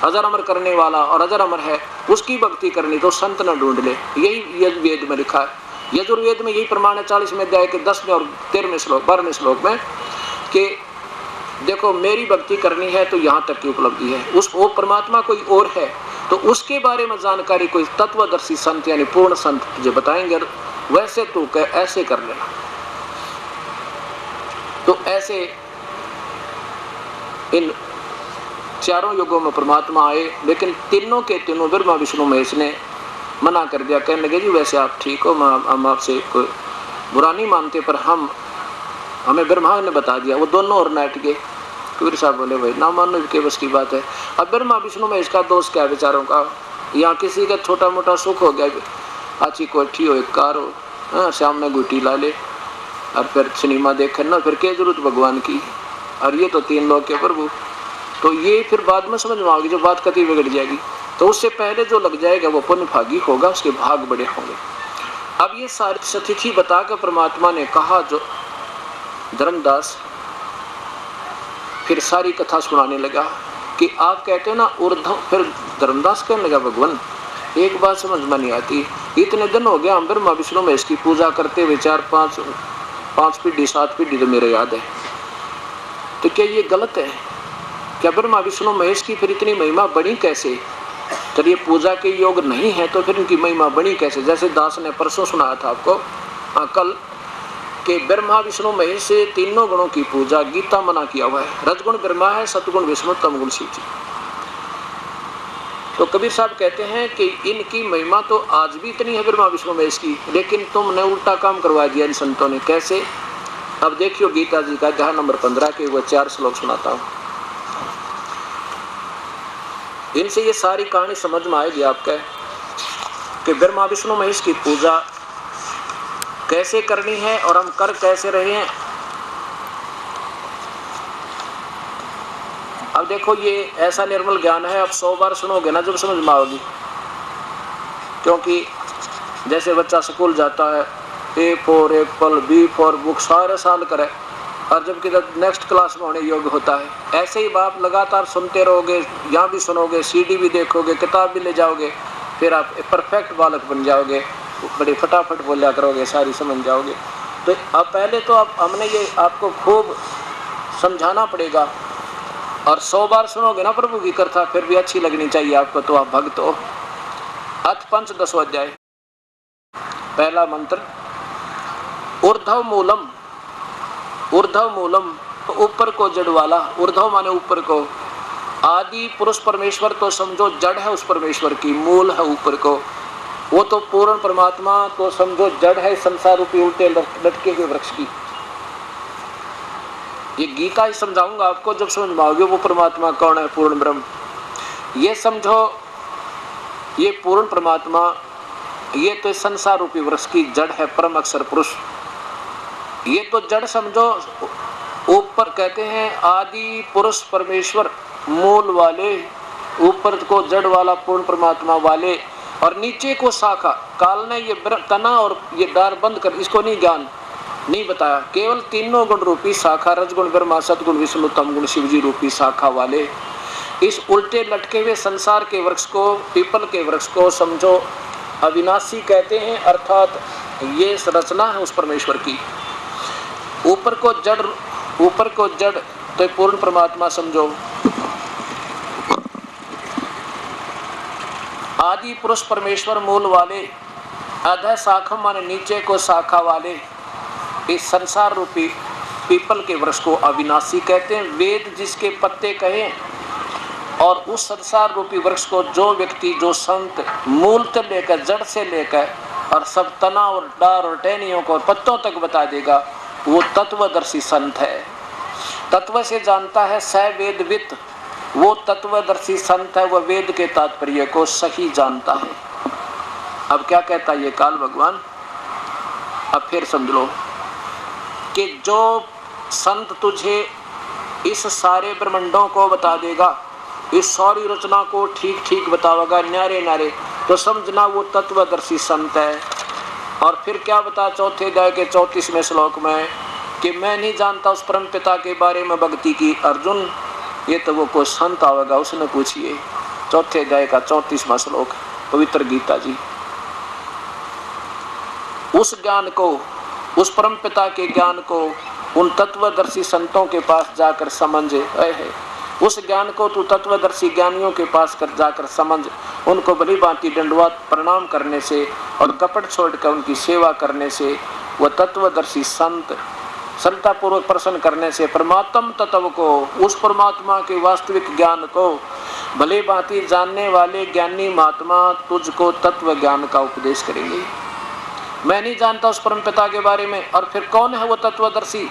अजर अमर करने वाला और अजर अमर है, उसकी भक्ति करनी तो संत न ढूंढ ले। यही वेद में लिखा है। यजुर्वेद में यही प्रमाण है 40वें अध्याय के 10वें और 13वें श्लोक 12वें श्लोक में कि देखो मेरी भक्ति करनी है तो यहाँ तक की उपलब्धि है। उस वो परमात्मा कोई और है तो उसके बारे में जानकारी कोई तत्वदर्शी संत यानी पूर्ण संत तुझे बताएंगे, वैसे तू ऐसे कर लेना। तो ऐसे इन चारों युगों में परमात्मा आए, लेकिन तीनों के तीनों ब्रह्मा विष्णु महेश ने मना कर दिया। कहने लगे जी वैसे आप ठीक हो, हम आपसे कोई बुरा नहीं मानते, पर हमें ब्रह्मा ने बता दिया। वो दोनों और नाट गए। कबीर साहब बोले भाई ना मानो के बस की बात है। अब ब्रह्मा विष्णु में इसका दोष क्या बेचारों का, यहाँ किसी का छोटा मोटा सुख हो गया, अच्छी कोठी हो, एक कार हो, शाम में गुटी ला ले और फिर सिनेमा देखे ना, फिर क्या जरूरत भगवान की, और ये तो 3 लोग के प्रभु। तो ये फिर बाद में समझ में आएगी, जो बात कति बिगड़ जाएगी। तो उससे पहले जो लग जाएगा वो पुण्य भागी होगा, उसके भाग बड़े होंगे। अब ये सारी सतिथि बताकर परमात्मा ने कहा, जो धर्मदास फिर सारी कथा सुनाने लगा कि आप कहते हो ना ऊर्ध्व। फिर धर्मदास कहने लगा, भगवान एक बात समझ में नहीं आती, इतने दिन हो गया हम ब्रह्मा विष्णु महेश की पूजा करते हुए, 4-5 पीढ़ी 7 पीढ़ी तो मेरे याद है, तो क्या ये गलत है? क्या ब्रह्मा विष्णु महेश की फिर इतनी महिमा बनी कैसे? तो ये पूजा के योग नहीं है तो फिर इनकी महिमा बनी कैसे? जैसे दास ने परसों सुनाया था आपको, कल के ब्रह्मा विष्णु महेश से तीनों गुणों की पूजा गीता मना किया हुआ है। रजगुण ब्रह्मा है, सतगुण विष्णु, तमगुण शिव जी। तो कबीर साहब कहते हैं कि इनकी महिमा तो आज भी इतनी है ब्रह्मा विष्णु महेश की, लेकिन तुमने उल्टा काम करवा दिया इन संतों ने। कैसे? अब देखियो गीता जी का अध्याय नंबर 15 के वो 4 श्लोक सुनाता हूँ, इनसे ये सारी कहानी समझ में आएगी आपका कि ब्रह्मा विष्णु महेश की पूजा कैसे करनी है और हम कर कैसे रहे हैं। अब देखो ये ऐसा निर्मल ज्ञान है, अब 100 बार सुनोगे ना जब समझ में आओगी। क्योंकि जैसे बच्चा स्कूल जाता है, A for Apple, B for book सारे साल करे, और जब किधर नेक्स्ट क्लास में होने योग्य होता है, ऐसे ही बाप लगातार सुनते रहोगे, यहाँ भी सुनोगे, CD भी देखोगे, किताब भी ले जाओगे, फिर आप परफेक्ट बालक बन जाओगे, बड़े फटाफट बोला करोगे, सारी समझ जाओगे। तो अब पहले तो अब हमने ये आपको खूब समझाना पड़ेगा, और 100 बार सुनोगे ना प्रभु की कथा, फिर भी अच्छी लगनी चाहिए आपको, तो आप भक्त हो। अथ पंच 10वां अध्याय, पहला मंत्र, ऊर्ध्व मूलम। ऊर्ध्व मूलम तो ऊपर को जड़ वाला, ऊर्ध्व माने ऊपर को, आदि पुरुष परमेश्वर तो समझो जड़ है उस परमेश्वर की, मूल है ऊपर को, वो तो पूर्ण परमात्मा तो समझो जड़ है संसार रूपी उल्टे लटके हुए वृक्ष की। ये गीता ही समझाऊंगा आपको, जब समझ में आओगे वो परमात्मा कौन है, पूर्ण ब्रह्म। ये समझो ये पूर्ण परमात्मा, ये तो संसार रूपी वृक्ष की जड़ है, परम अक्षर पुरुष। ये तो जड़ समझो, ऊपर कहते हैं आदि पुरुष परमेश्वर मूल वाले, ऊपर को जड़ वाला पूर्ण परमात्मा वाले, और नीचे को शाखा। काल ने ये तना और ये डार बंद कर, इसको नहीं ज्ञान नहीं बताया, केवल तीनों गुण रूपी शाखा, रजगुण ब्रह्मा, सतगुण विष्णु, तमगुण शिव जी रूपी शाखा वाले इस उल्टे लटके हुए संसार के वृक्ष को, पीपल के वृक्ष को समझो अविनाशी कहते हैं, अर्थात ये रचना है उस परमेश्वर की। ऊपर को जड़ तो पूर्ण परमात्मा समझो, आदि पुरुष परमेश्वर मूल वाले, अधः शाखा माने नीचे को शाखा वाले, इस संसार रूपी पीपल के वृक्ष को अविनाशी कहते हैं। वेद जिसके पत्ते कहें, और उस संसार रूपी वृक्ष को जो व्यक्ति, जो संत मूल से लेकर जड़ से लेकर और सब तना और डार और टहनियों को और पत्तों तक बता देगा, वो तत्वदर्शी संत है। तत्व से जानता है स वेदवित, वो तत्वदर्शी संत है, वह वेद के तात्पर्य को सही जानता है। अब क्या कहता है ये काल भगवान, अब फिर समझ लो कि जो संत तुझे इस सारे ब्रह्मांडों को बता देगा, इस सारी रचना को ठीक ठीक बतावेगा न्यारे न्यारे, तो समझना वो तत्वदर्शी संत है। और फिर क्या बता चौथे अध्याय के 34वें श्लोक में कि मैं नहीं जानता उस परम पिता के बारे में भक्ति की। अर्जुन, ये तो वो कोई संत आवेगा, उसने पूछिए। चौथे अध्याय का 34वां श्लोक, पवित्र गीता जी। उस ज्ञान को, उस परम पिता के ज्ञान को उन तत्वदर्शी संतों के पास जाकर समझ है। उस ज्ञान को तू तत्वदर्शी ज्ञानियों के पास कर जाकर समझ, उनको भली भांति दंडवत प्रणाम करने से और कपट छोड़कर उनकी सेवा करने से, वह तत्वदर्शी संत सरलता पूर्वक प्रसन्न करने से परमात्म तत्व को, उस परमात्मा के वास्तविक ज्ञान को भले भांति जानने वाले ज्ञानी महात्मा तुझको तत्व ज्ञान का उपदेश करेंगे। मैं नहीं जानता उस परम पिता के बारे में, और फिर कौन है वो तत्वदर्शी?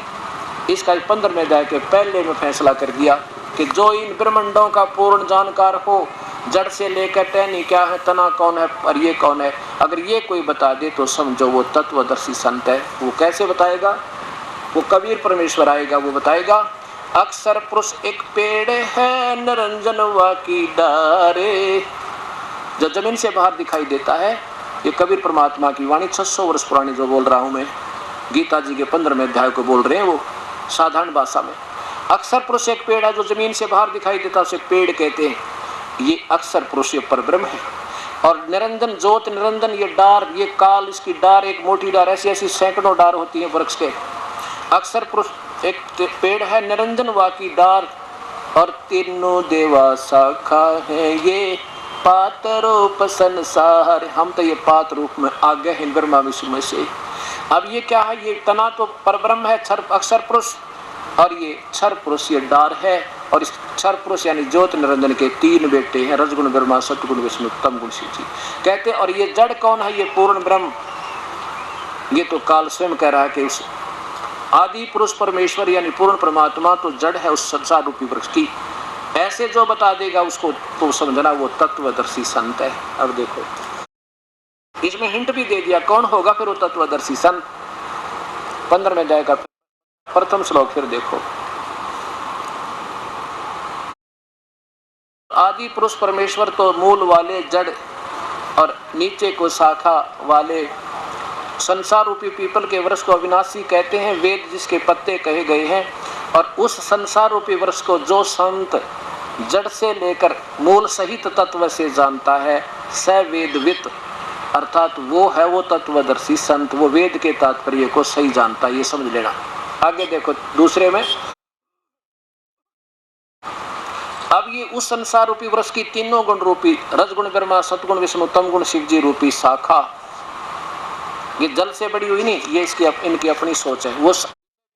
इसका 15वें अध्याय के पहले में फैसला कर दिया कि जो इन ब्रह्मांडों का पूर्ण जानकार हो जड़ से लेकर टहनी क्या है, तना कौन है और ये कौन है, अगर ये कोई बता दे तो समझो वो तत्वदर्शी संत है। वो कैसे बताएगा? वो कबीर परमेश्वर आएगा, वो बताएगा अक्षर पुरुष एक पेड़ है निरंजन वा की डारे। जो जमीन से बाहर दिखाई देता है, ये कबीर परमात्मा की वाणी 600 वर्ष पुरानी जो बोल रहा हूं मैं, गीता जी के 15वें अध्याय को बोल रहे हैं वो साधारण भाषा में। अक्षर पुरुष एक पेड़ है जो जमीन से बाहर दिखाई देता, उसे पेड़ कहते हैं। ये अक्षर पुरुष, ये परब्रह्म है। और निरंजन ज्योत निरंजन, ये डार, ये काल, इसकी डार, एक मोटी डार, ऐसी ऐसी सैकड़ों डार होती है वृक्ष के। अक्षर पुरुष एक पेड़ है, निरंजन वा की डार, और तीनों देवा शाखा है, ये पात रूप संसार। हम तो ये पात रूप में आ गए हैं ब्रह्मा विष्णु में से। अब ये क्या है? ये तना तो परब्रह्म है, अक्षर पुरुष, और ये क्षर पुरुष, ये डार है। और इस क्षर पुरुष यानी ज्योत निरंजन के 3 बेटे हैं, रजगुण ब्रह्मा, सतगुण विष्णु, तम गुण शिव जी कहते। और ये जड़ कौन है? ये पूर्ण ब्रह्म। ये तो काल स्वयं कह रहा है कि उस आदि पुरुष परमेश्वर यानी पूर्ण परमात्मा तो जड़ है उस संसार रूपी वृक्ष की। ऐसे जो बता देगा उसको तो समझना वो तत्वदर्शी संत है। अब देखो इसमें हिंट भी दे दिया कौन होगा फिर वो तत्वदर्शी संत। 15वें अध्याय का प्रथम श्लोक फिर देखो। आदि पुरुष परमेश्वर तो मूल वाले जड़ और नीचे को शाखा वाले संसार रूपी पीपल के वृक्ष को अविनाशी कहते हैं। वेद जिसके पत्ते कहे गए हैं, और उस संसार रूपी वृक्ष को जो संत जड़ से लेकर मूल सहित तत्व से जानता है, स वेदवित, अर्थात वो है वो तत्वदर्शी संत, वो वेद के तात्पर्य को सही जानता है, ये समझ लेना। आगे देखो दूसरे में, अब ये उस संसार रूपी वृक्ष की तीनों गुण रूपी रजगुण ब्रह्मा, सतगुण विष्णु, तम गुण शिव जी रूपी शाखा, ये जल से बड़ी हुई नहीं, ये इसकी इनकी अपनी सोच है। वो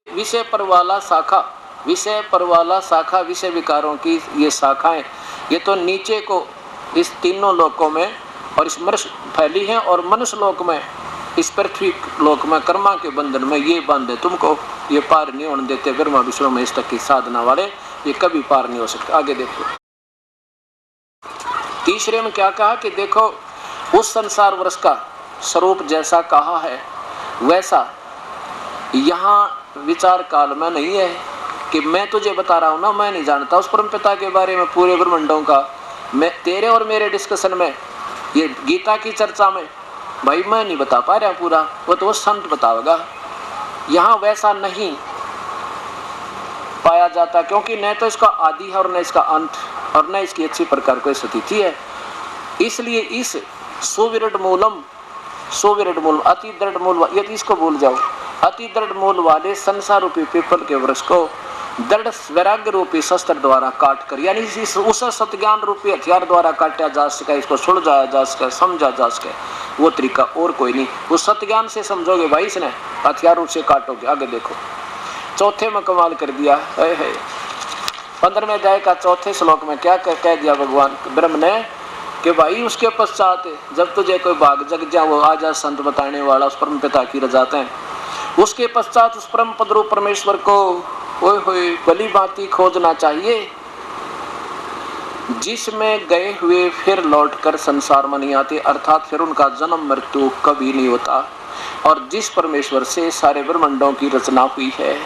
विषय पर वाला शाखा, विषय पर वाला शाखा, विषय विकारों की ये शाखाएं, ये तो नीचे को इस तीनों लोकों में और इस मनुष्य फैली हैं, और मनुष्य लोक में, इस पृथ्वी लोक में कर्मा के बंधन में ये बांधे तुमको, ये पार नहीं होने देते ब्रह्मा विष्णु में इस तक की साधना वाले, ये कभी पार नहीं हो सकते। आगे देखो तीसरे में क्या कहा कि देखो उस संसार वृक्ष का स्वरूप जैसा कहा है वैसा यहाँ विचार काल में नहीं है कि मैं तुझे बता रहा हूँ ना, मैं नहीं जानता उस परम पिता के बारे में पूरे ब्रह्मांडों का। मैं तेरे और मेरे डिस्कशन में, ये गीता की चर्चा में भाई मैं नहीं बता पा रहा पूरा, वो तो वो संत बताएगा। यहाँ वैसा नहीं पाया जाता, क्योंकि न तो इसका आदि है और न इसका अंत, और न इसकी अच्छी प्रकार कोई स्थिति है। इसलिए इस सुविरड मूलम, सुविरड मूल, अति दृढ़ मूल, यदि इसको भूल जाओ, अति दृढ़ मूल वाले संसार रूपी पीपल के वृक्ष को दृढ़ वैराग्य रूपी शस्त्र द्वारा काट कर, यानी उस सत्ज्ञान रूपी हथियार द्वारा काटा जा सके, इसको सुलझाया जा सके, समझा जा सके, वो तरीका और कोई नहीं। उस सत्ज्ञान से समझोगे भाई, इसने हथियारों से काटोगे। आगे देखो चौथे में कमाल कर दिया है। 15वें अध्याय का चौथे श्लोक में क्या कह दिया भगवान ब्रह्म ने कि भाई उसके पश्चात जब तुझे कोई भाग जग जा, वो आ जा संत बताने वाला, उस परम पिता की रजाते हैं, उसके पश्चात उस परम पद रूप परमेश्वर को ओए होए भली भांति खोजना चाहिए, जिसमें गए हुए फिर लौटकर संसार में नहीं आते, अर्थात फिर उनका जन्म मृत्यु कभी नहीं होता, और जिस परमेश्वर से सारे ब्रह्मांडों की रचना हुई है,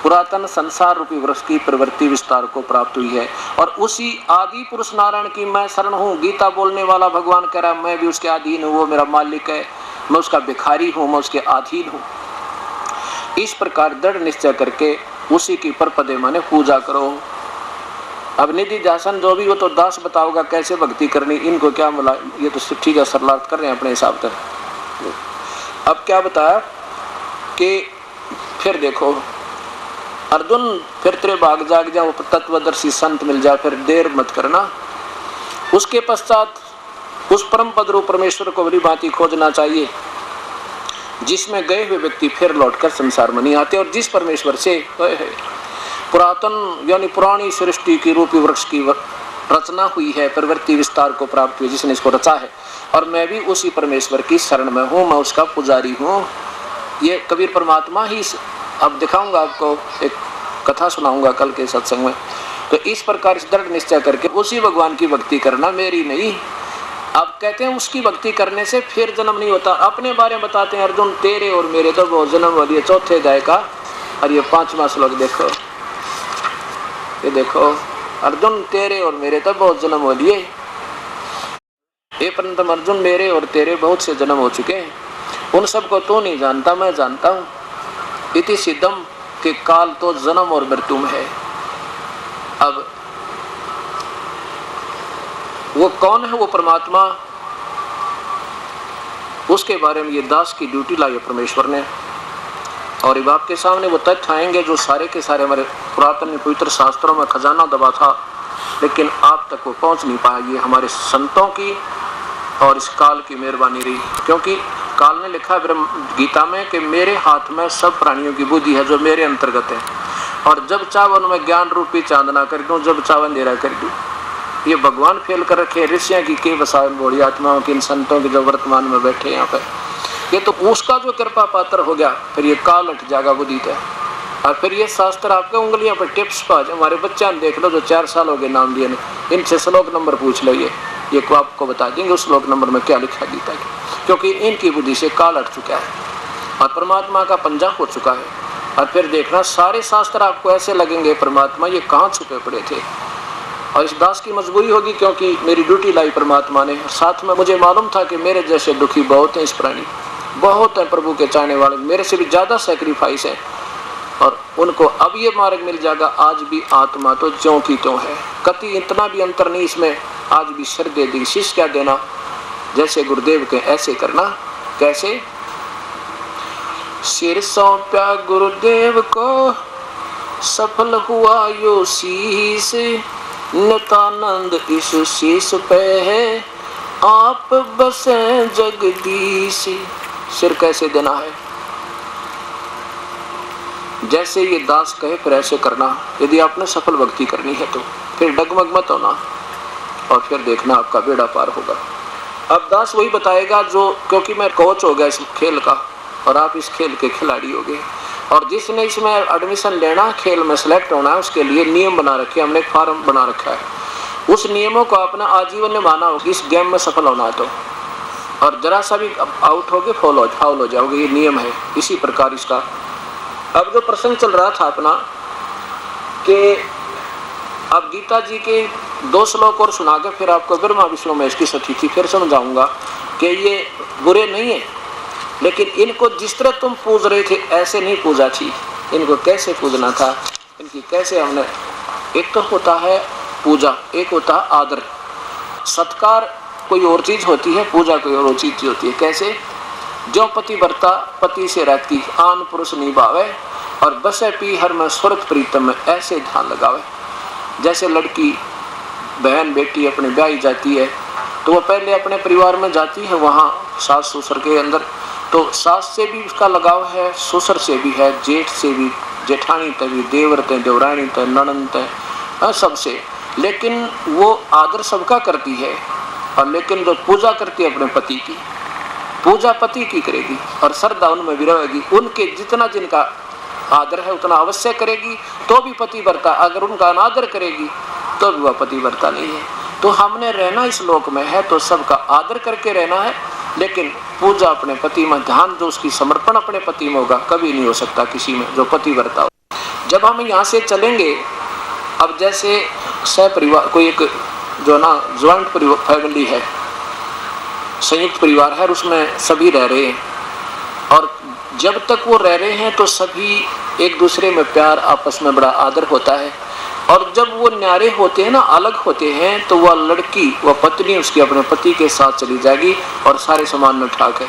पुरातन संसार रूपी वृक्ष की प्रवृत्ति विस्तार को प्राप्त हुई है, और उसी आदि पुरुष नारायण की मैं शरण हूँ। गीता बोलने वाला भगवान कह रहा है मैं भी उसके अधीन हूँ, वो मेरा मालिक है, मैं उसका भिखारी हूँ, मैं उसके अधीन हूँ। इस प्रकार दृढ़ निश्चय करके उसी की परपदे माने पूजा करो। अब निधि ध्यान जो भी वो तो दास बताओगा कैसे भक्ति करनी, इनको क्या मिला, ये तो ठीक है सरलार्थ कर रहे हैं अपने हिसाब से। अब क्या बताया कि फिर देखो अर्जुन, फिर तेरे भाग जाग जा, वो तत्वदर्शी संत मिल जाए, फिर देर मत करना। उसके पश्चात उस परम पद रूप परमेश्वर को बड़ी भांति खोजना चाहिए, जिसमें गए हुए व्यक्ति फिर लौटकर संसार में नहीं आते, और जिस परमेश्वर से पुरातन यानी पुरानी सृष्टि की रूपी वृक्ष की रचना हुई है, प्रवृत्ति विस्तार को प्राप्त हुई, जिसने इसको रचा है, और मैं भी उसी परमेश्वर की शरण में हूँ, मैं उसका पुजारी हूँ। ये कबीर परमात्मा ही, अब दिखाऊंगा आपको, एक कथा सुनाऊंगा कल के सत्संग में। तो इस प्रकार इस दृढ़ निश्चय करके उसी भगवान की भक्ति करना, मेरी नहीं। अब कहते हैं उसकी भक्ति करने से फिर जन्म नहीं होता। अपने बारे में बताते हैं, अर्जुन तेरे और मेरे तो बहुत जन्म हो लिए। चौथे अध्याय का और ये 5वां श्लोक देखो, ये देखो, अर्जुन तेरे और मेरे तो बहुत जन्म हो लिए। हे परंतु अर्जुन, मेरे और तेरे बहुत से जन्म हो चुके हैं, उन सबको तू नहीं जानता, मैं जानता हूँ। इति सिद्धम के काल तो जन्म और मृत्यु में है। अब वो कौन है? वो परमात्मा, उसके बारे में ये दास की ड्यूटी लाई है परमेश्वर ने। और अब आपके सामने वो तथ्य आएंगे जो सारे के सारे हमारे पुरातन पवित्र शास्त्रों में खजाना दबा था, लेकिन आप तक वो पहुंच नहीं पाया। ये हमारे संतों की और इस काल की मेहरबानी रही, क्योंकि काल ने लिखा है ब्रह्म गीता में कि मेरे हाथ में सब प्राणियों की बुद्धि है जो मेरे अंतर्गत है, और जब चाहे उनमें ज्ञान रूपी चांदना कर दूं, जब चाहे अंधेरा कर दूं। ये भगवान फेल कर रखे ऋषियों की के वसावन बोली आत्माओं की, इन संतों के जो वर्तमान में बैठे यहाँ पे, ये तो उसका जो कृपा पात्र हो गया, फिर ये काल उठ जाएगा बुद्धि है। और फिर ये शास्त्र आपके उंगलियों पर टिप्स पर, हमारे बच्चा देख लो जो 4 साल हो गए नाम दिए, इनसे श्लोक नंबर पूछ लो, ये को आपको बता देंगे उस श्लोक नंबर में क्या लिखा गीता की, क्योंकि इनकी बुद्धि से काल हट चुका है और परमात्मा का पंजा हो चुका है। और फिर देखना सारे शास्त्र आपको ऐसे लगेंगे परमात्मा ये कहाँ छुपे पड़े थे। और इस दास की मजबूरी होगी, क्योंकि मेरी ड्यूटी लाई परमात्मा ने, साथ में मुझे मालूम था कि मेरे जैसे दुखी बहुत हैं, इस प्राणी बहुत हैं प्रभु के चाहने वाले, मेरे से भी ज़्यादा सेक्रीफाइस है, और उनको अब ये मार्ग मिल जाएगा। आज भी आत्मा तो ज्यों की त्यों है, कति इतना भी अंतर नहीं इसमें। आज भी सर दे दी, शीश क्या देना, जैसे गुरुदेव के ऐसे करना। कैसे? सिर सौंपा गुरुदेव को, सफल हुआ यो शीश, नितानंद इस शीश पे है, आप बसे जगदीश। सिर कैसे देना है? जैसे ये दास कहे फिर ऐसे करना। यदि आपने सफल भक्ति करनी है तो फिर डगमग मत होना, और फिर देखना आपका बेड़ा पार होगा। अब दास वही बताएगा जो, क्योंकि मैं कोच हो गया इस खेल का और आप इस खेल के खिलाड़ी हो गए, और जिसने इसमें एडमिशन लेना, खेल में सेलेक्ट होना है, उसके लिए नियम बना रखे, हमने एक फार्म बना रखा है। उस नियमों को अपना आजीवन निभाना होगा इस गेम में सफल होना है तो, और जरा सा भी आउट होगे फाउल हो जाओगे, ये नियम है। इसी प्रकार इसका अब जो प्रसंग चल रहा था अपना कि अब गीता जी के 2 श्लोक और सुना के फिर आपको ब्रह्मा विष्णु महेश की स्थिति फिर समझाऊंगा कि ये बुरे नहीं है, लेकिन इनको जिस तरह तुम पूज रहे थे ऐसे नहीं पूजा थी। इनको कैसे पूजना था, इनकी कैसे हमने, एक तो होता है पूजा, एक होता है आदर। सत्कार कोई और चीज होती है, पूजा कोई और चीज होती है। कैसे? जो पतिव्रता पति से रहती, आन पुरुष निभावे, और बसे पी हर में स्वर्ग प्रीतम में, ऐसे ध्यान लगावे। जैसे लड़की बहन बेटी अपने ब्याही जाती है तो वो पहले अपने परिवार में जाती है, वहाँ सास ससुर के अंदर, तो सास से भी उसका लगाव है, ससुर से भी है, जेठ से भी, जेठानी तक भी, देवर तक, देवरानी तक, ननद तक, सबसे। लेकिन वो आदर सबका करती है, और लेकिन जो पूजा करती है अपने पति की, पूजा पति की करेगी और श्रद्धा उनमें भी रहेगी। उनके जितना जिनका आदर है उतना अवश्य करेगी, तो भी पतिव्रता। अगर उनका अनादर करेगी तो भी वह पतिव्रता नहीं है। तो हमने रहना इस लोक में है तो सबका आदर करके रहना है, लेकिन पूजा अपने पति में, ध्यान जो उसकी समर्पण अपने पति में होगा, कभी नहीं हो सकता किसी में जो पतिव्रता हो। जब हम यहाँ से चलेंगे, अब जैसे सहपरिवार, कोई एक जो ना ज्वाइंट फैमिली है, संयुक्त परिवार है, उसमें सभी रह रहे हैं, और जब तक वो रह रहे हैं तो सभी एक दूसरे में प्यार, आपस में बड़ा आदर होता है। और जब वो न्यारे होते हैं ना, अलग होते हैं, तो वह लड़की, वह पत्नी उसकी अपने पति के साथ चली जाएगी और सारे समाज में ठाक है,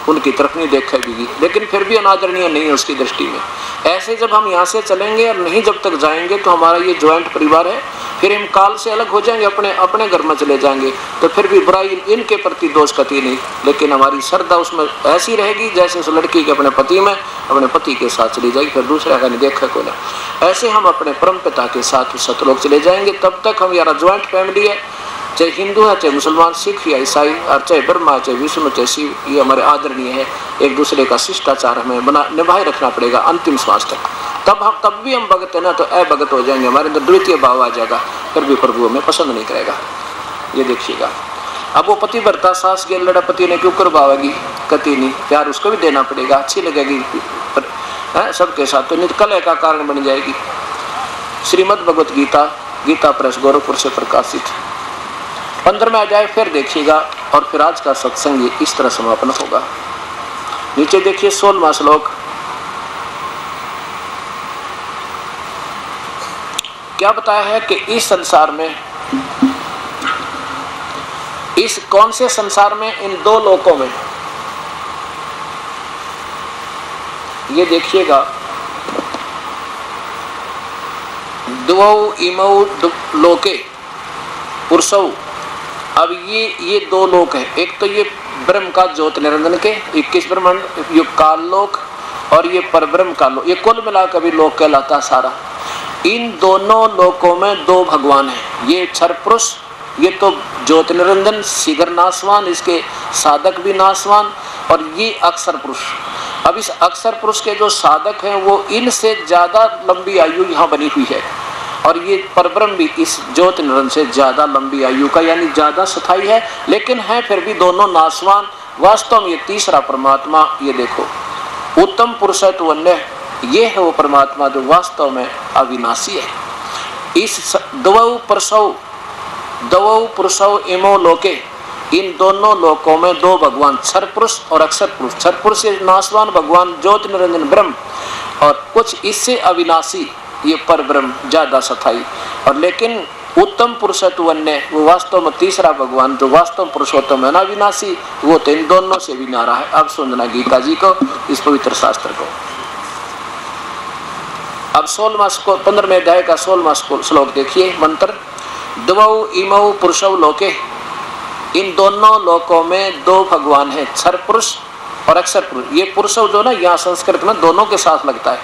उनकी तरफ नहीं देखेगी, लेकिन फिर भी अनादरणीय नहीं है उसकी दृष्टि में। ऐसे जब हम यहाँ से चलेंगे और नहीं जब तक जाएंगे तो हमारा ये ज्वाइंट परिवार है, फिर हम काल से अलग हो जाएंगे, अपने अपने घर में चले जाएंगे, तो फिर भी बुराई इनके प्रति दोष कती नहीं, लेकिन हमारी श्रद्धा उसमें ऐसी रहेगी जैसे उस लड़की के अपने पति में, अपने पति के साथ चली जाएगी, फिर दूसरा का नहीं देखा को ना। ऐसे हम अपने परम पिता के साथ सतलोक चले जाएंगे। तब तक हम यारा ज्वाइंट फैमिली है, चाहे हिंदू है, चाहे मुसलमान, सिख या ईसाई, और चाहे ब्रह्मा, चाहे विष्णु, चाहे शिव, ये हमारे आदरणीय है। एक दूसरे का शिष्टाचार हमें निभाए रखना पड़ेगा अंतिम श्वास तक। तब भी हम भगत है ना तो अभगत हो जाएंगे, हमारे अंदर द्वितीय भाव आ जाएगा, फिर भी प्रभु हमें पसंद नहीं करेगा। ये देखिएगा, अब वो पतिव्रता सास के लड़ा पति ने क्यों करवाएगी, कति नहीं, प्यार उसको भी देना पड़ेगा, अच्छी लगेगी सबके साथ, तो कलह का कारण बन जाएगी। श्रीमद् भगवत गीता, गीता प्रेस गोरखपुर से प्रकाशित 15वां अध्याय फिर देखिएगा, और फिर आज का सत्संग इस तरह समापन होगा। नीचे देखिए 16वां श्लोक, क्या बताया है कि इस संसार में, इस कौन से संसार में, इन दो लोकों में, ये देखिएगा, द्वौ इमौ लोके पुरुषौ। अब ये दो लोक है, एक तो ये ब्रह्म का ज्योत निरंजन के 21 ब्रह्मांड, ये काल लोक, और ये परब्रह्म का लोक, ये कुल मिलाकर भी लोक कहलाता सारा। इन दोनों लोकों में दो भगवान हैं, ये क्षर पुरुष, ये तो ज्योत निरंजन शीघ्र नाशवान, इसके साधक भी नाशवान, और ये अक्षर पुरुष। अब इस अक्षर पुरुष के जो साधक हैं वो इनसे ज्यादा लंबी आयु यहाँ बनी हुई है, और ये परब्रह्म भी इस ज्योत निरंजन से ज्यादा लंबी आयु का, यानी ज्यादा स्थायी है, लेकिन है फिर भी दोनों नाशवान। वास्तव में ये तीसरा परमात्मा, ये देखो उत्तम पुरुष है तो अन्य, ये है वो परमात्मा जो वास्तव में अविनाशी है। इस द्वौ पुरुषौ इमो लोके, इन दोनों लोकों में दो भगवान, क्षर पुरुष और अक्षर पुरुष। क्षर पुरुष ये नाशवान भगवान ज्योति निरंजन ब्रह्म, और कुछ इससे अविनाशी ये पर ब्रह्म ज्यादा स्थायी, और लेकिन उत्तम पुरुषत्व अन्य, वो वास्तव में तीसरा भगवान जो वास्तव पुरुषोत्तम है ना अविनाशी, वो तो इन दोनों से भी न्यारा है। अब सुनना गीता जी को, इस पवित्र शास्त्र को। अब 15वें अध्याय का 16वां श्लोक देखिए, मंत्र, द्वौ इमौ पुरुषौ लोके, इन दोनों लोकों में दो भगवान हैं, क्षर पुरुष और अक्षर पुरुष। ये पुरुष जो ना यहाँ संस्कृत में दोनों के साथ लगता है,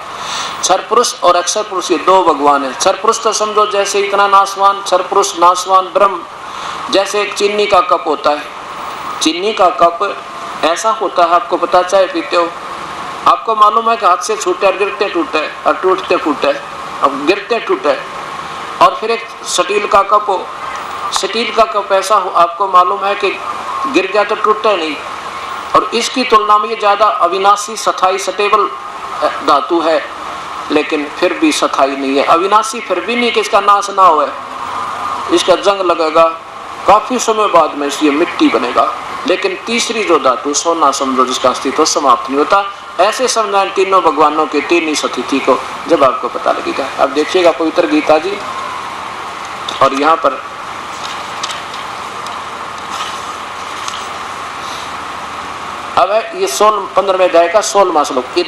क्षर पुरुष और अक्षर पुरुष, ये दो भगवान हैं। क्षर पुरुष तो समझो जैसे इतना नाशवान, क्षर पुरुष नाशवान ब्रह्म। जैसे एक चीनी का कप होता है, चीनी का कप ऐसा होता है, आपको पता, चाय पीते हो, आपको मालूम है कि हाथ से छूटे और गिरते टूटे और टूटते फूटे, अब गिरते टूटे। और फिर एक स्टील का कप हो, स्टील का कप ऐसा हो, आपको मालूम है कि गिर गया तो टूटता नहीं, और इसकी तुलना में ये ज्यादा अविनाशी स्थायी स्टेबल धातु है, लेकिन फिर भी स्थायी नहीं है। अविनाशी फिर भी नहीं कि इसका नाश ना हो, इसका जंग लगेगा, काफी समय बाद में ये मिट्टी बनेगा। लेकिन तीसरी जो धातु सोना समझो, जिसका अस्तित्व समाप्त नहीं होता, ऐसे समझाएं तीनों भगवानों के तीन ही स्थिति को, जब आपको पता लगेगा। अब देखिएगा पवित्र गीता जी, और यहाँ पर अब है ये 15वें अध्याय का 16वां श्लोक।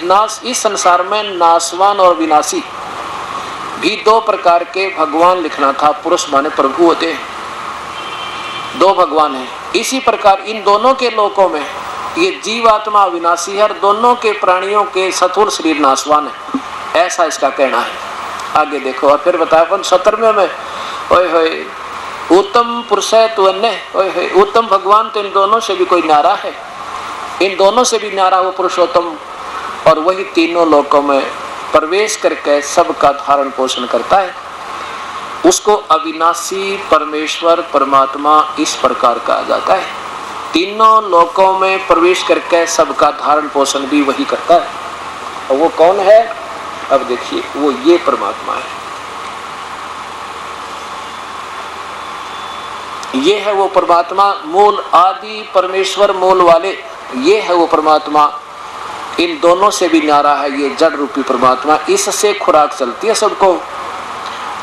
इस संसार में नाशवान और विनाशी भी दो प्रकार के भगवान लिखना था। पुरुष माने प्रभु होते हैं, दो भगवान हैं। इसी प्रकार इन दोनों के लोकों में ये जीव आत्मा अविनाशी है, और दोनों के प्राणियों के स्थूल शरीर नाशवान है, ऐसा इसका कहना है। आगे देखो, और फिर बताया 17वें में, ओए होए उत्तम पुरुष है तो अन्य, ओए होए उत्तम भगवान तो इन दोनों से भी कोई न्यारा है, इन दोनों से भी न्यारा वो पुरुषोत्तम, और वही तीनों लोकों में प्रवेश करके सबका धारण पोषण करता है। उसको अविनाशी परमेश्वर परमात्मा इस प्रकार कहा जाता है। तीनों लोकों में प्रवेश करके सबका धारण पोषण भी वही करता है, और वो कौन है? अब देखिए, वो ये परमात्मा है। ये है वो परमात्मा, मूल आदि परमेश्वर मूल वाले, ये है वो परमात्मा। इन दोनों से भी न्यारा है ये जड़ रूपी परमात्मा, इससे खुराक चलती है सबको।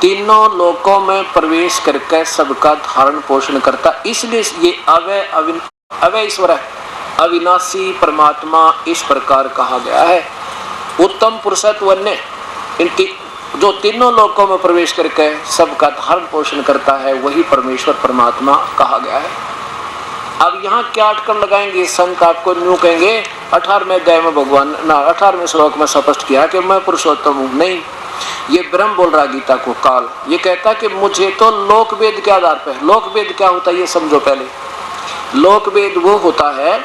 तीनों लोकों में प्रवेश करके सबका धारण पोषण करता, इसलिए ये अवय ईश्वर है, अविनाशी परमात्मा इस प्रकार कहा गया है। उत्तम पुरुषत्व अन्य, जो तीनों लोकों में प्रवेश करके सबका धारण पोषण करता है, वही परमेश्वर परमात्मा कहा गया है। अब यहाँ क्या अटकल लगाएंगे? संत आपको न्यू कहेंगे 18वें अध्याय में भगवान 18वें श्लोक में स्पष्ट किया कि मैं पुरुषोत्तम हूँ। नहीं, ये ब्रह्म बोल रहा गीता को, काल ये कहता कि मुझे तो लोक वेद के आधार पर, लोक वेद क्या होता है ये समझो पहले। लोक वेद वो होता है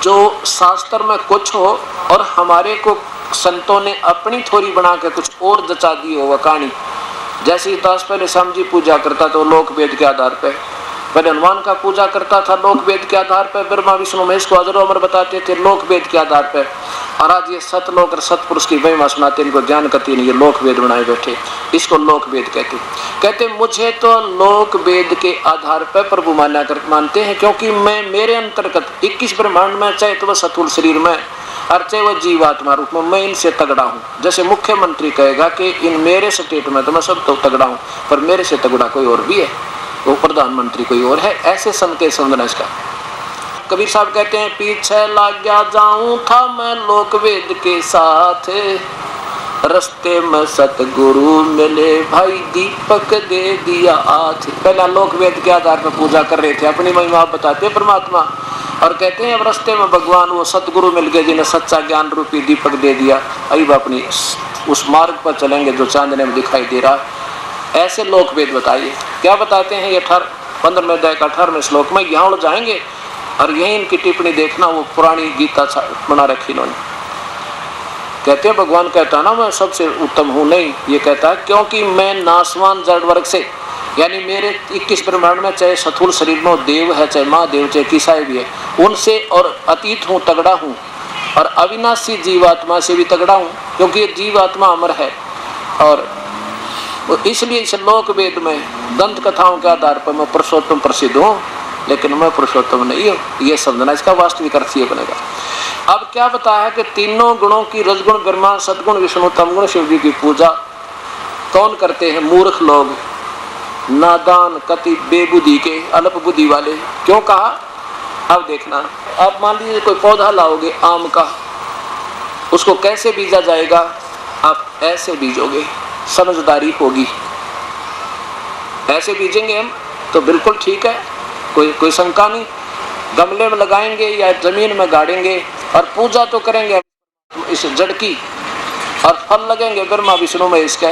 जो शास्त्र में कुछ हो और हमारे को संतों ने अपनी थोड़ी बना के कुछ और जचा दी हो वह कहानी। जैसे दास पहले श्याम जी पूजा करता तो लोक वेद के आधार पे, पहले हनुमान का पूजा करता था लोक वेद के आधार पे, ब्रह्मा विष्णु महेश को अजरो अमर बताते थे लोक वेद के आधार पे, और आज ये सतलोक और सतपुरुष की महिमा सुनाते, इनको ज्ञान करती नहीं, ये लोक वेद बनाए बैठे, इसको लोक वेद कहते मुझे तो लोक वेद के आधार पर प्रभु मानते हैं, क्योंकि मैं मेरे अंतर्गत 21 ब्रह्मांड में, चाहे तो वह स्थूल शरीर में और चाहे वह जीवात्मा रूप में, मैं इनसे तगड़ा हूँ। जैसे मुख्यमंत्री कहेगा कि इन मेरे स्टेट में तो मैं सब तो तगड़ा हूँ, पर मेरे से तगड़ा कोई और भी है, वो प्रधानमंत्री कोई और है, ऐसे संकेत समझना इसका। कबीर साहब कहते हैं पीछे लग गया जाऊं था मैं लोक वेद के साथ, रस्ते में सतगुरु मिले भाई दीपक दे दिया हाथ। पहला लोक वेद के आधार पर पूजा कर रहे थे, अपनी महिमा आप बताते परमात्मा, और कहते हैं अब रस्ते में भगवान वो सतगुरु मिल गए जिन्हें सच्चा ज्ञान रूपी दीपक दे दिया, अब अपनी उस मार्ग पर चलेंगे जो चांदने में दिखाई दे रहा। ऐसे लोक वेद बताइए क्या बताते हैं। ये 15वें अध्याय का 18वें श्लोक में यहाँ उड़ जाएंगे, और यही इनकी टिप्पणी देखना, वो पुरानी गीता बना रखी इन्होंने। कहते हैं भगवान कहता ना मैं सबसे उत्तम हूँ, नहीं, ये कहता है क्योंकि मैं नासवान जड़ वर्ग से, यानी मेरे 21 ब्रह्मांड में चाहे स्थूल शरीर में देव है, चाहे महादेव, चाहे किसाई भी है, उनसे और अतीत हूँ, तगड़ा हूँ, और अविनाशी जीवात्मा से भी तगड़ा हूँ, क्योंकि ये जीवात्मा अमर है। और इसलिए इस लोक वेद में दंत कथाओं के आधार पर मैं पुरुषोत्तम प्रसिद्ध हूँ, लेकिन मैं पुरुषोत्तम नहीं हूँ, ये समझना इसका वास्तविक अर्थ ये बनेगा। अब क्या बताया कि तीनों गुणों की, रजगुण ब्रह्मा, सदगुण विष्णु, तमगुण शिव जी की पूजा कौन करते हैं? मूर्ख लोग, नादान, कति बेबुद्धि के, अल्प बुद्धि वाले। क्यों कहा? अब देखना, आप मान लीजिए कोई पौधा लाओगे आम का, उसको कैसे बीजा जाएगा? आप ऐसे बीजोगे, समझदारी होगी, ऐसे बीजेंगे हम तो बिल्कुल ठीक है, कोई शंका नहीं। गमले में लगाएंगे या जमीन में गाड़ेंगे और पूजा तो करेंगे इस जड़ की, और फल लगेंगे ब्रह्मा विष्णु में इसका।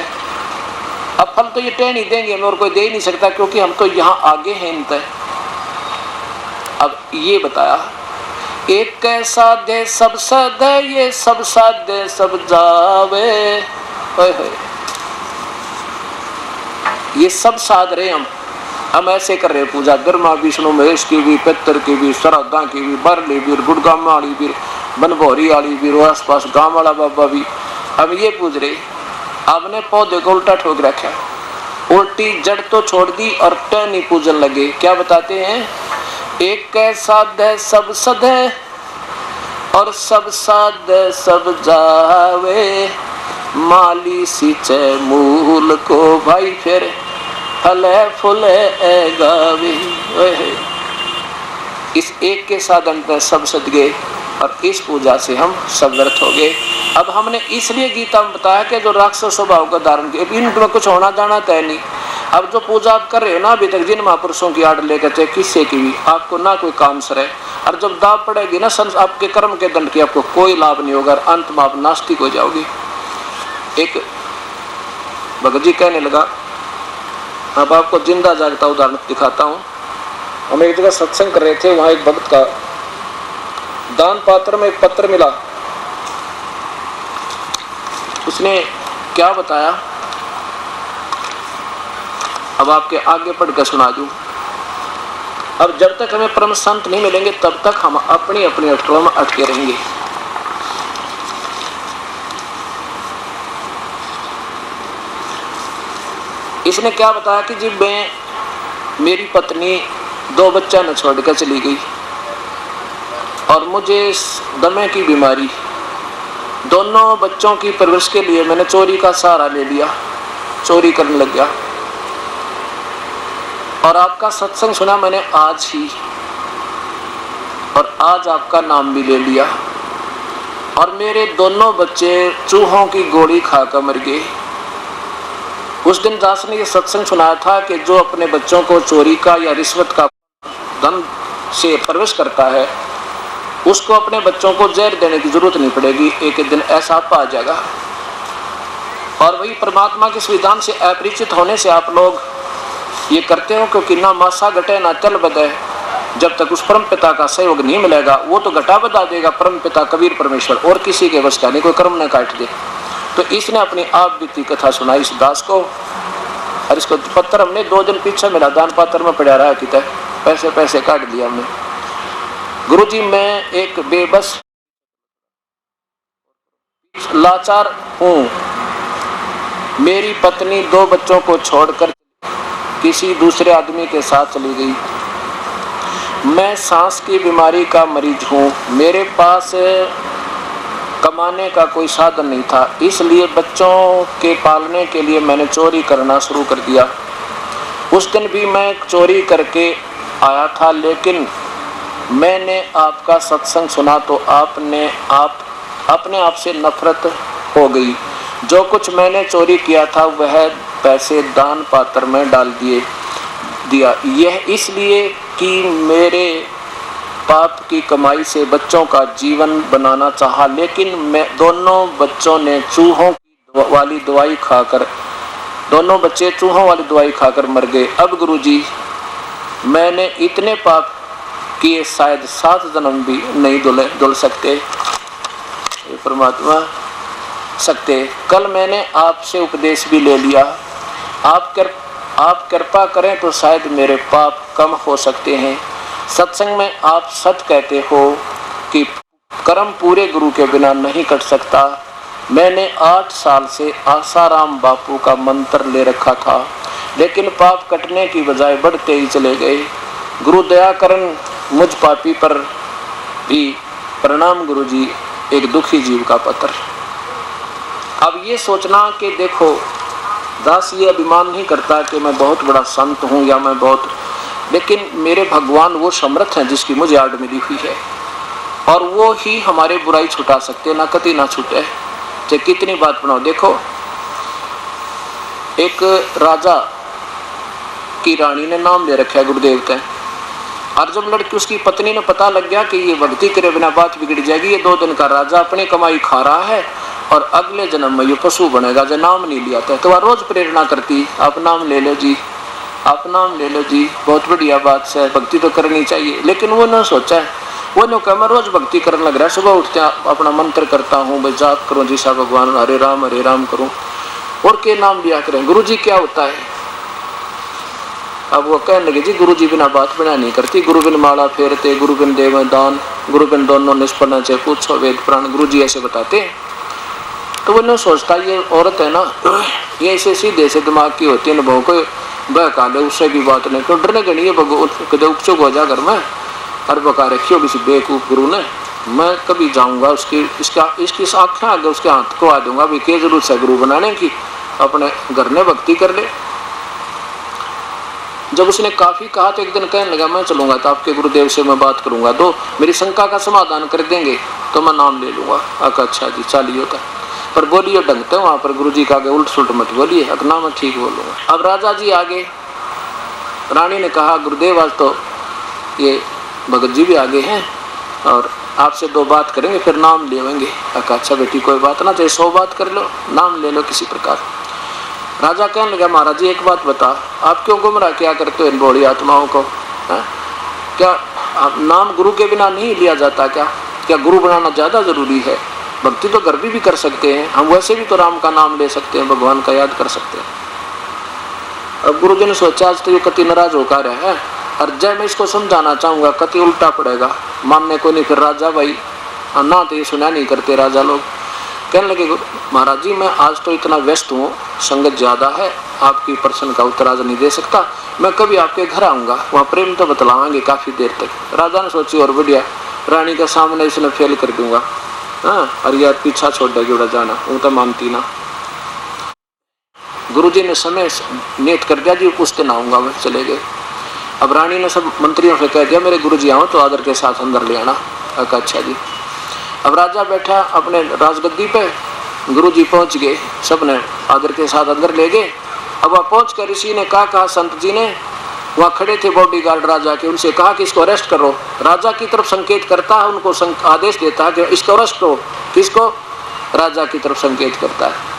अब फल तो ये टह नहीं देंगे हमें, और कोई दे ही नहीं सकता, क्योंकि हम तो यहाँ आगे हैं इन तय। अब ये बताया एक साधे सब साधे, ये सब साधे सब जावे, ये सब साध रहे हम ऐसे कर रहे पूजा, ब्रह्मा विष्णु महेश की भी, पितर की भी, श्राद्धा की भी, बरली भी, गुड़गाम वाली भी, बनभौरी वाली भी, आस पास गाँव वाला बाबा भी, हम ये पूज रहे। आपने पौधे को उल्टा ठोक रखा, उल्टी जड़ तो छोड़ दी और टहनी पूजन लगे। क्या बताते हैं? एक साध सब सधे और सब साध सब जावे, माली सिंचे मूल को भाई फिर फले फूले गावे। इस एक के साधन पर सब सद गए, और इस पूजा से हम सब व्यर्थ हो गए। अब हमने इसलिए गीता में बताया कि जो राक्षस स्वभाव का धारण किया, इनमें कुछ होना जाना तय नहीं। अब जो पूजा आप कर रहे हो ना अभी तक, जिन महापुरुषों की आड़ लेकर, चाहे किससे की भी, आपको ना कोई काम सरे, और जब दाव पड़ेगी ना आपके कर्म के दंड की, आपको कोई लाभ नहीं होगा, अंत में आप नास्तिक हो जाओगे। एक भगत जी कहने लगा, अब आपको जिंदा जागता उदाहरण दिखाता हूँ। हम एक जगह सत्संग कर रहे थे, वहां एक भक्त का दान पात्र में एक पत्र मिला। उसने क्या बताया, अब आपके आगे पढ़कर सुना दूं। अब जब तक हमें परम संत नहीं मिलेंगे तब तक हम अपनी अपनी अटकलों में अटके रहेंगे। इसने क्या बताया कि जी मैं, मेरी पत्नी 2 बच्चा न छोड़कर चली गई, और मुझे दमे की बीमारी, दोनों बच्चों की परवरिश के लिए मैंने चोरी का सहारा ले लिया, चोरी करने लग गया, और आपका सत्संग सुना मैंने आज ही, और आज आपका नाम भी ले लिया, और मेरे दोनों बच्चे चूहों की गोली खाकर मर गए। उस दिन दास ने ये सत्संग सुनाया था कि जो अपने बच्चों को चोरी का या रिश्वत का धन से परवरिश करता है, उसको अपने बच्चों को जहर देने की जरूरत नहीं पड़ेगी, एक दिन ऐसा आ जाएगा। और वही परमात्मा के विधान से अपरिचित होने से आप लोग ये करते हो, क्योंकि ना मासा घटे ना चल बदे, जब तक उस परम पिता का सहयोग नहीं मिलेगा वो तो घटा बता देगा परम पिता कबीर परमेश्वर, और किसी के वश का नहीं, कोई कर्म न काट दे। तो इसने अपनी आप बीती कथा सुनाई इस दास को, और इसको पत्थर हमने 2 दिन पीछे मिला, दान पात्र में पड़ा रहा कितना पैसे पैसे काट दिया हमने। गुरुजी मैं एक बेबस लाचार हूँ, मेरी पत्नी 2 बच्चों को छोड़कर किसी दूसरे आदमी के साथ चली गई। मैं सांस की बीमारी का मरीज हूँ, मेरे पास कमाने का कोई साधन नहीं था, इसलिए बच्चों के पालने के लिए मैंने चोरी करना शुरू कर दिया। उस दिन भी मैं चोरी करके आया था, लेकिन मैंने आपका सत्संग सुना तो अपने आप से नफरत हो गई। जो कुछ मैंने चोरी किया था वह पैसे दान पात्र में डाल दिया, यह इसलिए कि मेरे पाप की कमाई से बच्चों का जीवन बनाना चाहा, लेकिन मैं दोनों बच्चों ने चूहों वाली दवाई खाकर मर गए। अब गुरुजी मैंने इतने पाप किए शायद 7 जन्म भी नहीं धुल सकते परमात्मा सकते। कल मैंने आपसे उपदेश भी ले लिया, आप कृपा करें तो शायद मेरे पाप कम हो सकते हैं। सत्संग में आप सच कहते हो कि कर्म पूरे गुरु के बिना नहीं कट सकता। मैंने 8 साल से आसाराम बापू का मंत्र ले रखा था, लेकिन पाप कटने की बजाय बढ़ते ही चले गए। गुरु दया करन मुझ पापी पर भी। प्रणाम गुरुजी, एक दुखी जीव का पत्र। अब ये सोचना कि देखो दास ये अभिमान नहीं करता कि मैं बहुत बड़ा संत हूँ या मैं बहुत, लेकिन मेरे भगवान वो समर्थ हैं जिसकी मुझे आड़ मिली हुई है, और वो ही हमारे बुराई छुटा सकते, ना कति ना छूटे, चाहे कितनी बात बनाओ। देखो एक राजा की रानी ने नाम ले रखा है गुरुदेव का, और जब लड़की उसकी पत्नी ने पता लग गया कि ये भक्ति करे बिना बात बिगड़ जाएगी, ये 2 दिन का राजा अपनी कमाई खा रहा है और अगले जन्म में ये पशु बनेगा, जो नाम नहीं लिया था, तो वह रोज प्रेरणा करती, आप नाम ले लो जी, आप नाम ले लो जी, बहुत बढ़िया बात है, भक्ति तो करनी चाहिए। लेकिन वो न सोचा है, वो न कहा मैं रोज भक्ति करने लग रहा है, सुबह उठते अपना मंत्र करता हूँ, भाई जाप करूँ जी सा भगवान हरे राम करूँ, और के नाम लिया करें। गुरु जी क्या होता है? अब वो कहने लगे जी गुरु जी बिना बात बना नहीं करती, गुरु बिन माला फेरते, गुरु बिन देव दान, गुरु बिन दोनों निष्पन्न से पूछो वेद पुराण, गुरु जी ऐसे बताते हैं। तो वो न सोचता ये औरत है ना, ये ऐसे सीधे से दिमाग की होती है, बहु को बहका ले, उससे भी बात नहीं, क्यों डरने गणी है कदे उपचुक हो जा घर में, और बका रखी हो किसी बेवकूफ गुरु ने। मैं कभी जाऊंगा इसकी आँखें आगे उसके हाथ को आ दूंगा, भाई क्या जरूरत है गुरु बनाने की, अपने घर में भक्ति कर ले। जब उसने काफी कहा तो एक दिन कहने लगा मैं चलूंगा तो आपके गुरुदेव से मैं बात करूंगा, तो मेरी शंका का समाधान कर देंगे तो मैं नाम ले लूंगा। अच्छा जी चलिए होता, पर बोलिए ढंगते वहां पर गुरु जी का आगे उल्ट सुल्ट मत बोलिए, अपना मैं ठीक बोलूंगा। अब राजा जी आगे, रानी ने कहा गुरुदेव आज तो ये भगत जी भी आगे हैं और आपसे 2 बात करेंगे फिर नाम लेंगे। अच्छा बेटी कोई बात ना, चाहे 100 बात कर लो, नाम ले लो किसी प्रकार। राजा कहने लगा महाराज जी एक बात बता, आप क्यों गुमराह क्या करते हो इन बूढ़ी आत्माओं को? क्या नाम गुरु के बिना नहीं लिया जाता? क्या गुरु बनाना ज्यादा जरूरी है? भक्ति तो घर भी कर सकते हैं हम, वैसे भी तो राम का नाम ले सकते हैं, भगवान का याद कर सकते हैं। अब गुरु जी ने सोचा आज तो ये कति नाराज होकर है, और जब मैं इसको समझाना चाहूंगा कति उल्टा पड़ेगा, मानने को नहीं। फिर राजा भाई ना तो ये सुना नहीं करते राजा लोग। कहने लगे महाराज जी मैं आज तो इतना व्यस्त हूँ, संगत ज्यादा है, आपकी प्रश्न का उत्तर आज नहीं दे सकता, मैं कभी आपके घर आऊंगा, वहाँ प्रेम तो बतलावांगे काफी देर तक। राजा ने सोची और बढ़िया, रानी के सामने इसने फेल कर दूंगा, हाँ, और यार पीछा छोड़ देगी उड़ा जाना, वो तो मानती ना। गुरुजी ने समय नेट कर दिया जी उस दिन आऊंगा मैं, चले गए। अब रानी ने सब मंत्रियों से कह दिया मेरे गुरुजी आओ तो आदर के साथ अंदर ले आना। अच्छा जी। अब राजा बैठा अपने राजगद्दी पे, गुरुजी पहुंच गए, सबने आदर के साथ अंदर ले गए। अब वहाँ पहुंच कर ऋषि ने कहा संत जी ने, वहाँ खड़े थे बॉडीगार्ड राजा के, उनसे कहा कि इसको अरेस्ट करो। राजा की तरफ संकेत करता है, उनको आदेश देता है कि इसको अरेस्ट करो। किसको? राजा की तरफ संकेत करता है।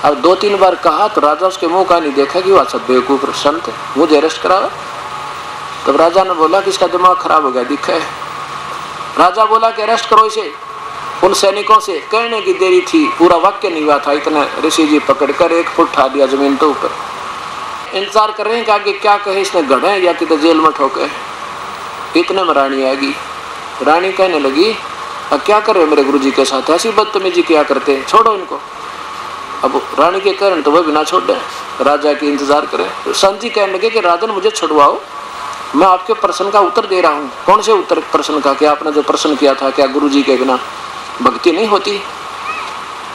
अब 2-3 बार कहा तो राजा उसके मुंह का नहीं देखा कि वह सब बेवकूफ संत मुझे अरेस्ट करावा। तब राजा ने बोला कि इसका दिमाग खराब हो गया दिखा है। राजा बोला कि अरेस्ट करो इसे। उन सैनिकों से कहने की देरी थी, पूरा वाक्य नहीं हुआ था, इतना ऋषि जी पकड़कर 1 फुट उठा दिया जमीन के ऊपर। इंतजार कर रहे हैं कि आगे क्या कहे, इसने गढ़े या किधर जेल में ठोके। इतने में रानी आएगी। रानी कहने लगी क्या कर रहे हो मेरे गुरुजी के साथ, ऐसी बदतमीजी क्या करते हैं, छोड़ो इनको। अब रानी के कारण तो वह भी ना छोड़ दे, राजा की इंतजार करे। तो संत जी कहने लगे कि राजन मुझे छुड़वाओ, मैं आपके प्रश्न का उत्तर दे रहा हूँ। कौन से उत्तर प्रश्न का? कि आपने जो प्रश्न किया था, क्या गुरुजी के बिना भक्ति नहीं होती?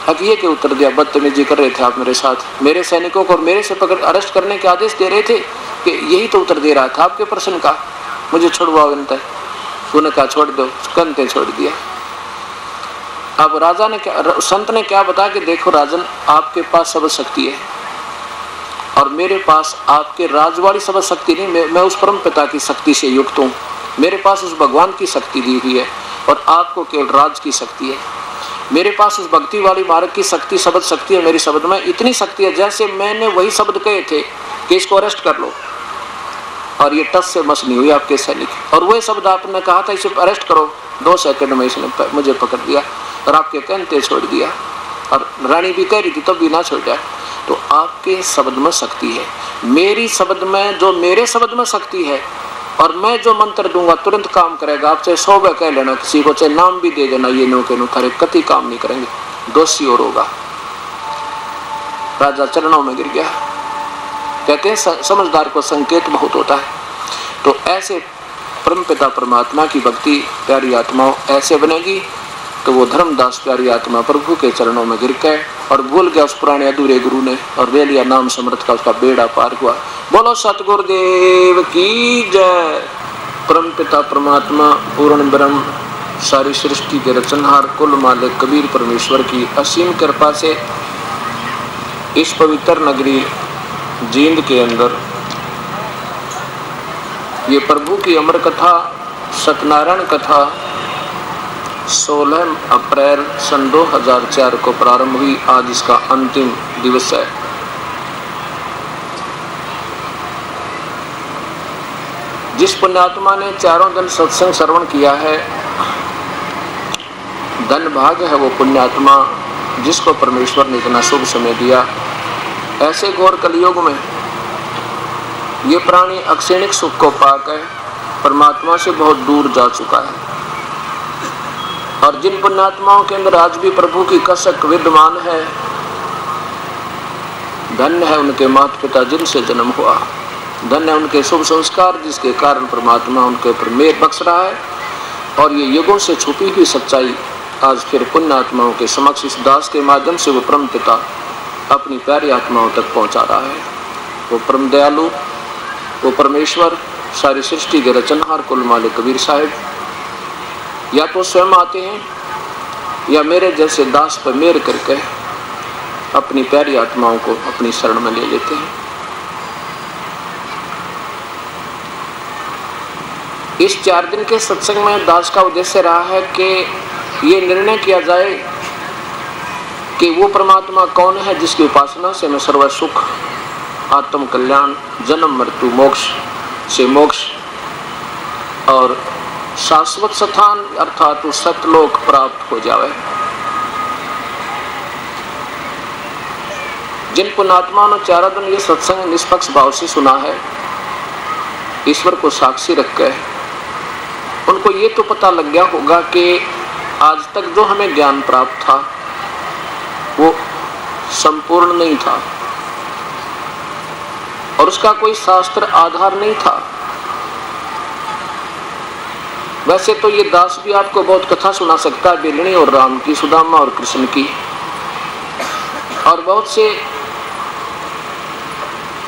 हकीये के उत्तर दिया, बदतमीजी कर रहे थे आप मेरे साथ, मेरे सैनिकों को और मेरे से पकड़ अरेस्ट करने के आदेश दे रहे थे, कि यही तो उत्तर दे रहा था आपके प्रश्न का, मुझे छुड़वाओ इनते। उन्होंने कहा छोड़ दो, कंते छोड़ दिया। अब राजा ने क्या, संत ने क्या बताया कि देखो राजन, आपके पास सब शक्ति है और मेरे पास आपके राज वाली सब शक्ति नहीं, मैं उस परम पिता की शक्ति से युक्त हूँ, मेरे पास उस भगवान की शक्ति दी हुई है और आपको केवल राज की शक्ति है। मेरे पास उस भक्ति वाली मार्ग की शक्ति, शब्द शक्ति है, मेरी शब्द में इतनी शक्ति है, जैसे मैंने वही शब्द कहे थे कि इसको अरेस्ट कर लो और ये टस से मस नहीं हुई आपके सैनिक, और वही शब्द आपने कहा था इसे अरेस्ट करो, 2 सेकंड में इसने मुझे पकड़ दिया और आपके कहते छोड़ दिया। और रानी भी कह रही थी तब भी ना छोड़ा। तो आपके शब्द में शक्ति है, मेरी शब्द में, जो मेरे शब्द में शक्ति है और मैं जो मंत्र दूंगा तुरंत काम करेगा। आप चाहे 100 बार कह लेना किसी को, चाहे नाम भी दे देना, ये नो के नो थारे कति काम नहीं करेंगे, दोषी और होगा। राजा चरणों में गिर गया। कहते हैं समझदार को संकेत बहुत होता है। तो ऐसे परमपिता परमात्मा की भक्ति प्यारी आत्माओं ऐसे बनेगी तो वो धर्मदास प्यारी आत्मा प्रभु के चरणों में गिर गए और भूल गया उस पुराने अधूरे गुरु ने, और वे लिया नाम समर्थ का, उसका बेड़ा पार हुआ। बोलो सतगुरुदेव की जय। परमपिता परमात्मा पूर्ण ब्रह्म सारी सृष्टि के रचनहार कुल मालिक कबीर परमेश्वर की असीम कृपा से इस पवित्र नगरी जींद के अंदर ये प्रभु की अमर कथा, सत्यनारायण कथा 16 अप्रैल सन 2004 को प्रारंभ हुई। आज इसका अंतिम दिवस है। जिस पुण्यात्मा ने चारों दिन सत्संग श्रवण किया है, धन भाग है वो पुण्यात्मा जिसको परमेश्वर ने इतना शुभ समय दिया। ऐसे घोर कलयुग में ये प्राणी अक्षणिक सुख को पाकर परमात्मा से बहुत दूर जा चुका है, और जिन पुण्यात्माओं के अंदर आज भी प्रभु की कसक विद्यमान है, धन्य है उनके माता पिता जिनसे जन्म हुआ, धन्य है उनके शुभ संस्कार जिसके कारण परमात्मा उनके ऊपर मेहर बख्श रहा है। और ये युगों से छुपी हुई सच्चाई आज फिर पुण्यात्माओं के समक्ष इस दास के माध्यम से वो परम पिता अपनी प्यारी आत्माओं तक पहुंचा रहा है। वो परम दयालु, वो परमेश्वर सारी सृष्टि के रचनहार कुल मालिक कबीर साहिब या तो स्वयं आते हैं या मेरे जैसे दास पर मेहर करके अपनी प्यारी आत्माओं को अपनी शरण में ले लेते हैं। इस 4 दिन के सत्संग में दास का उद्देश्य रहा है कि ये निर्णय किया जाए कि वो परमात्मा कौन है जिसकी उपासना से मैं सर्व सुख, आत्म कल्याण, जन्म मृत्यु मोक्ष से मोक्ष और शाश्वत स्थान अर्थात सतलोक प्राप्त हो जावे। जिन पुण्यात्माओं ने 4 दिन ये सत्संग निष्पक्ष भाव से सुना है, ईश्वर को साक्षी रखकर, उनको ये तो पता लग गया होगा कि आज तक जो हमें ज्ञान प्राप्त था वो संपूर्ण नहीं था और उसका कोई शास्त्र आधार नहीं था। वैसे तो ये दास भी आपको बहुत कथा सुना सकता है, बेलनी और राम की, सुदामा और कृष्ण की, और बहुत से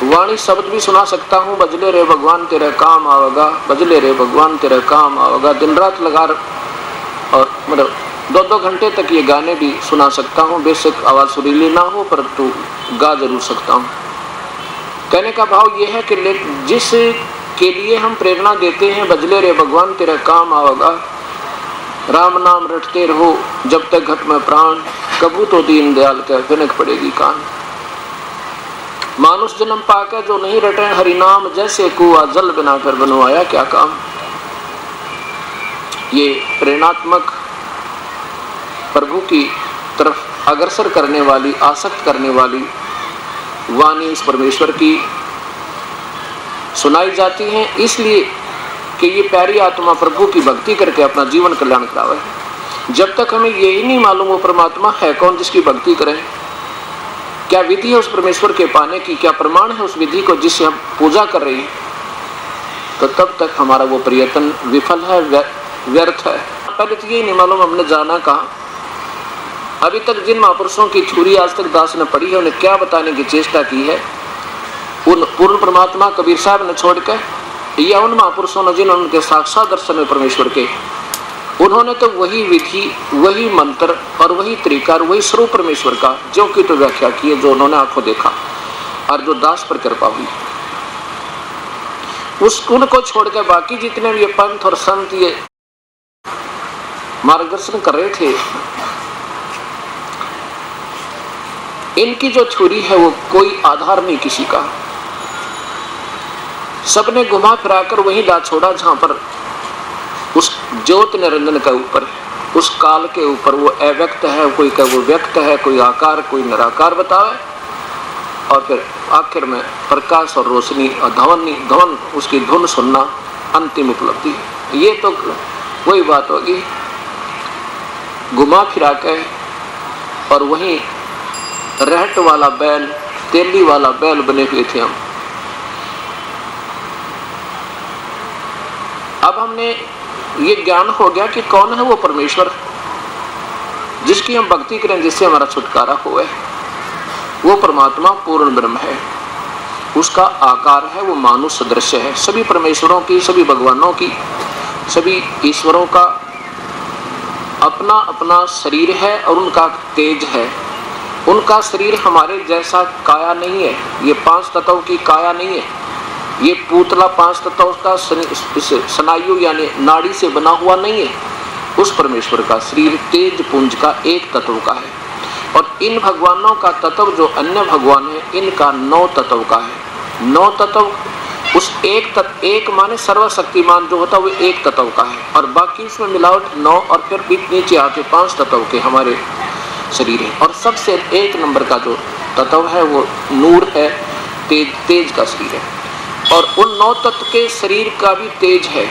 वाणी शब्द भी सुना सकता हूँ। बजले रे भगवान तेरे काम आवेगा, बजले रे भगवान तेरे काम आवेगा। दिन रात लगा और मतलब 2-2 घंटे तक ये गाने भी सुना सकता हूँ। बेशक आवाज सुरीली ना हो परंतु गा जरूर सकता हूँ। कहने का भाव ये है कि जिस के लिए हम प्रेरणा देते हैं, बजले रे भगवान तेरा काम आवेगा, राम नाम रटते रहो जब तक घट में प्राण, कबू तो दीन दयाल का फिनक पड़ेगी कान। मानुष जन्म पाके जो नहीं रटे हरि नाम, जैसे कुआ जल बिना कर बनवाया क्या काम। ये प्रेरणात्मक प्रभु की तरफ अग्रसर करने वाली, आसक्त करने वाली वाणी उस परमेश्वर की सुनाई जाती है, इसलिए कि ये प्यारी आत्मा प्रभु की भक्ति करके अपना जीवन कल्याण करावे। जब तक हमें यही नहीं मालूम वो परमात्मा है कौन जिसकी भक्ति करें, क्या विधि है उस परमेश्वर के पाने की, क्या प्रमाण है उस विधि को जिससे हम पूजा कर रहे हैं, तो तब तक हमारा वो प्रयत्न विफल है, व्यर्थ है। पहले तो यही नहीं मालूम हमने जाना कहाँ। अभी तक जिन महापुरुषों की थ्योरी आज तक दास ने पढ़ी है, उन्हें क्या बताने की चेष्टा की है, उन पूर्ण परमात्मा कबीर साहब ने छोड़कर, या उन महापुरुषों ने जिन्होंने उनके साक्षात दर्शन में परमेश्वर के, उन्होंने तो वही विधि, वही मंत्र और वही तरीका और वही स्वरूप परमेश्वर का जो कि तो व्याख्या की है, जो उन्होंने आंखों देखा और जो दास पर कृपा हुई। उनको छोड़कर बाकी जितने भी ये पंथ और संत ये मार्गदर्शन कर रहे थे, इनकी जो थ्योरी है वो कोई आधार नहीं किसी का। सबने घुमा फिराकर वही ला छोड़ा जहां पर उस ज्योत निरंजन के ऊपर, उस काल के ऊपर वो अव्यक्त है, कोई का वो व्यक्त है, कोई आकार कोई निराकार बतावे, और फिर आखिर में प्रकाश और रोशनी और धवन उसकी धुन सुनना अंतिम उपलब्धि। ये तो वही बात होगी, घुमा फिरा के और वहीं रहट वाला बैल, तेली वाला बैल बने हुए थे हम। अब हमने ये ज्ञान हो गया कि कौन है वो परमेश्वर जिसकी हम भक्ति करें, जिससे हमारा छुटकारा हुए। वो परमात्मा पूर्ण ब्रह्म है, उसका आकार है वो मानुष सदृश है। सभी परमेश्वरों की, सभी भगवानों की, सभी ईश्वरों का अपना अपना शरीर है और उनका तेज है। उनका शरीर हमारे जैसा काया नहीं है, ये 5 तत्व की काया नहीं है, ये पूतला 5 तत्व का स्नायु यानी नाड़ी से बना हुआ नहीं है। उस परमेश्वर का शरीर तेज पुंज का एक तत्व का है, और इन भगवानों का तत्व जो अन्य भगवान है इनका 9 तत्व का है। 9 तत्व उस एक माने सर्वशक्तिमान जो होता है वो एक तत्व का है, और बाकी इसमें मिलावट 9 और फिर नीचे आके 5 तत्व के हमारे शरीर है। और सबसे 1 नंबर का जो तत्व है वो नूर है, तेज का शरीर है। और उन 9 तत्व के शरीर का भी तेज है,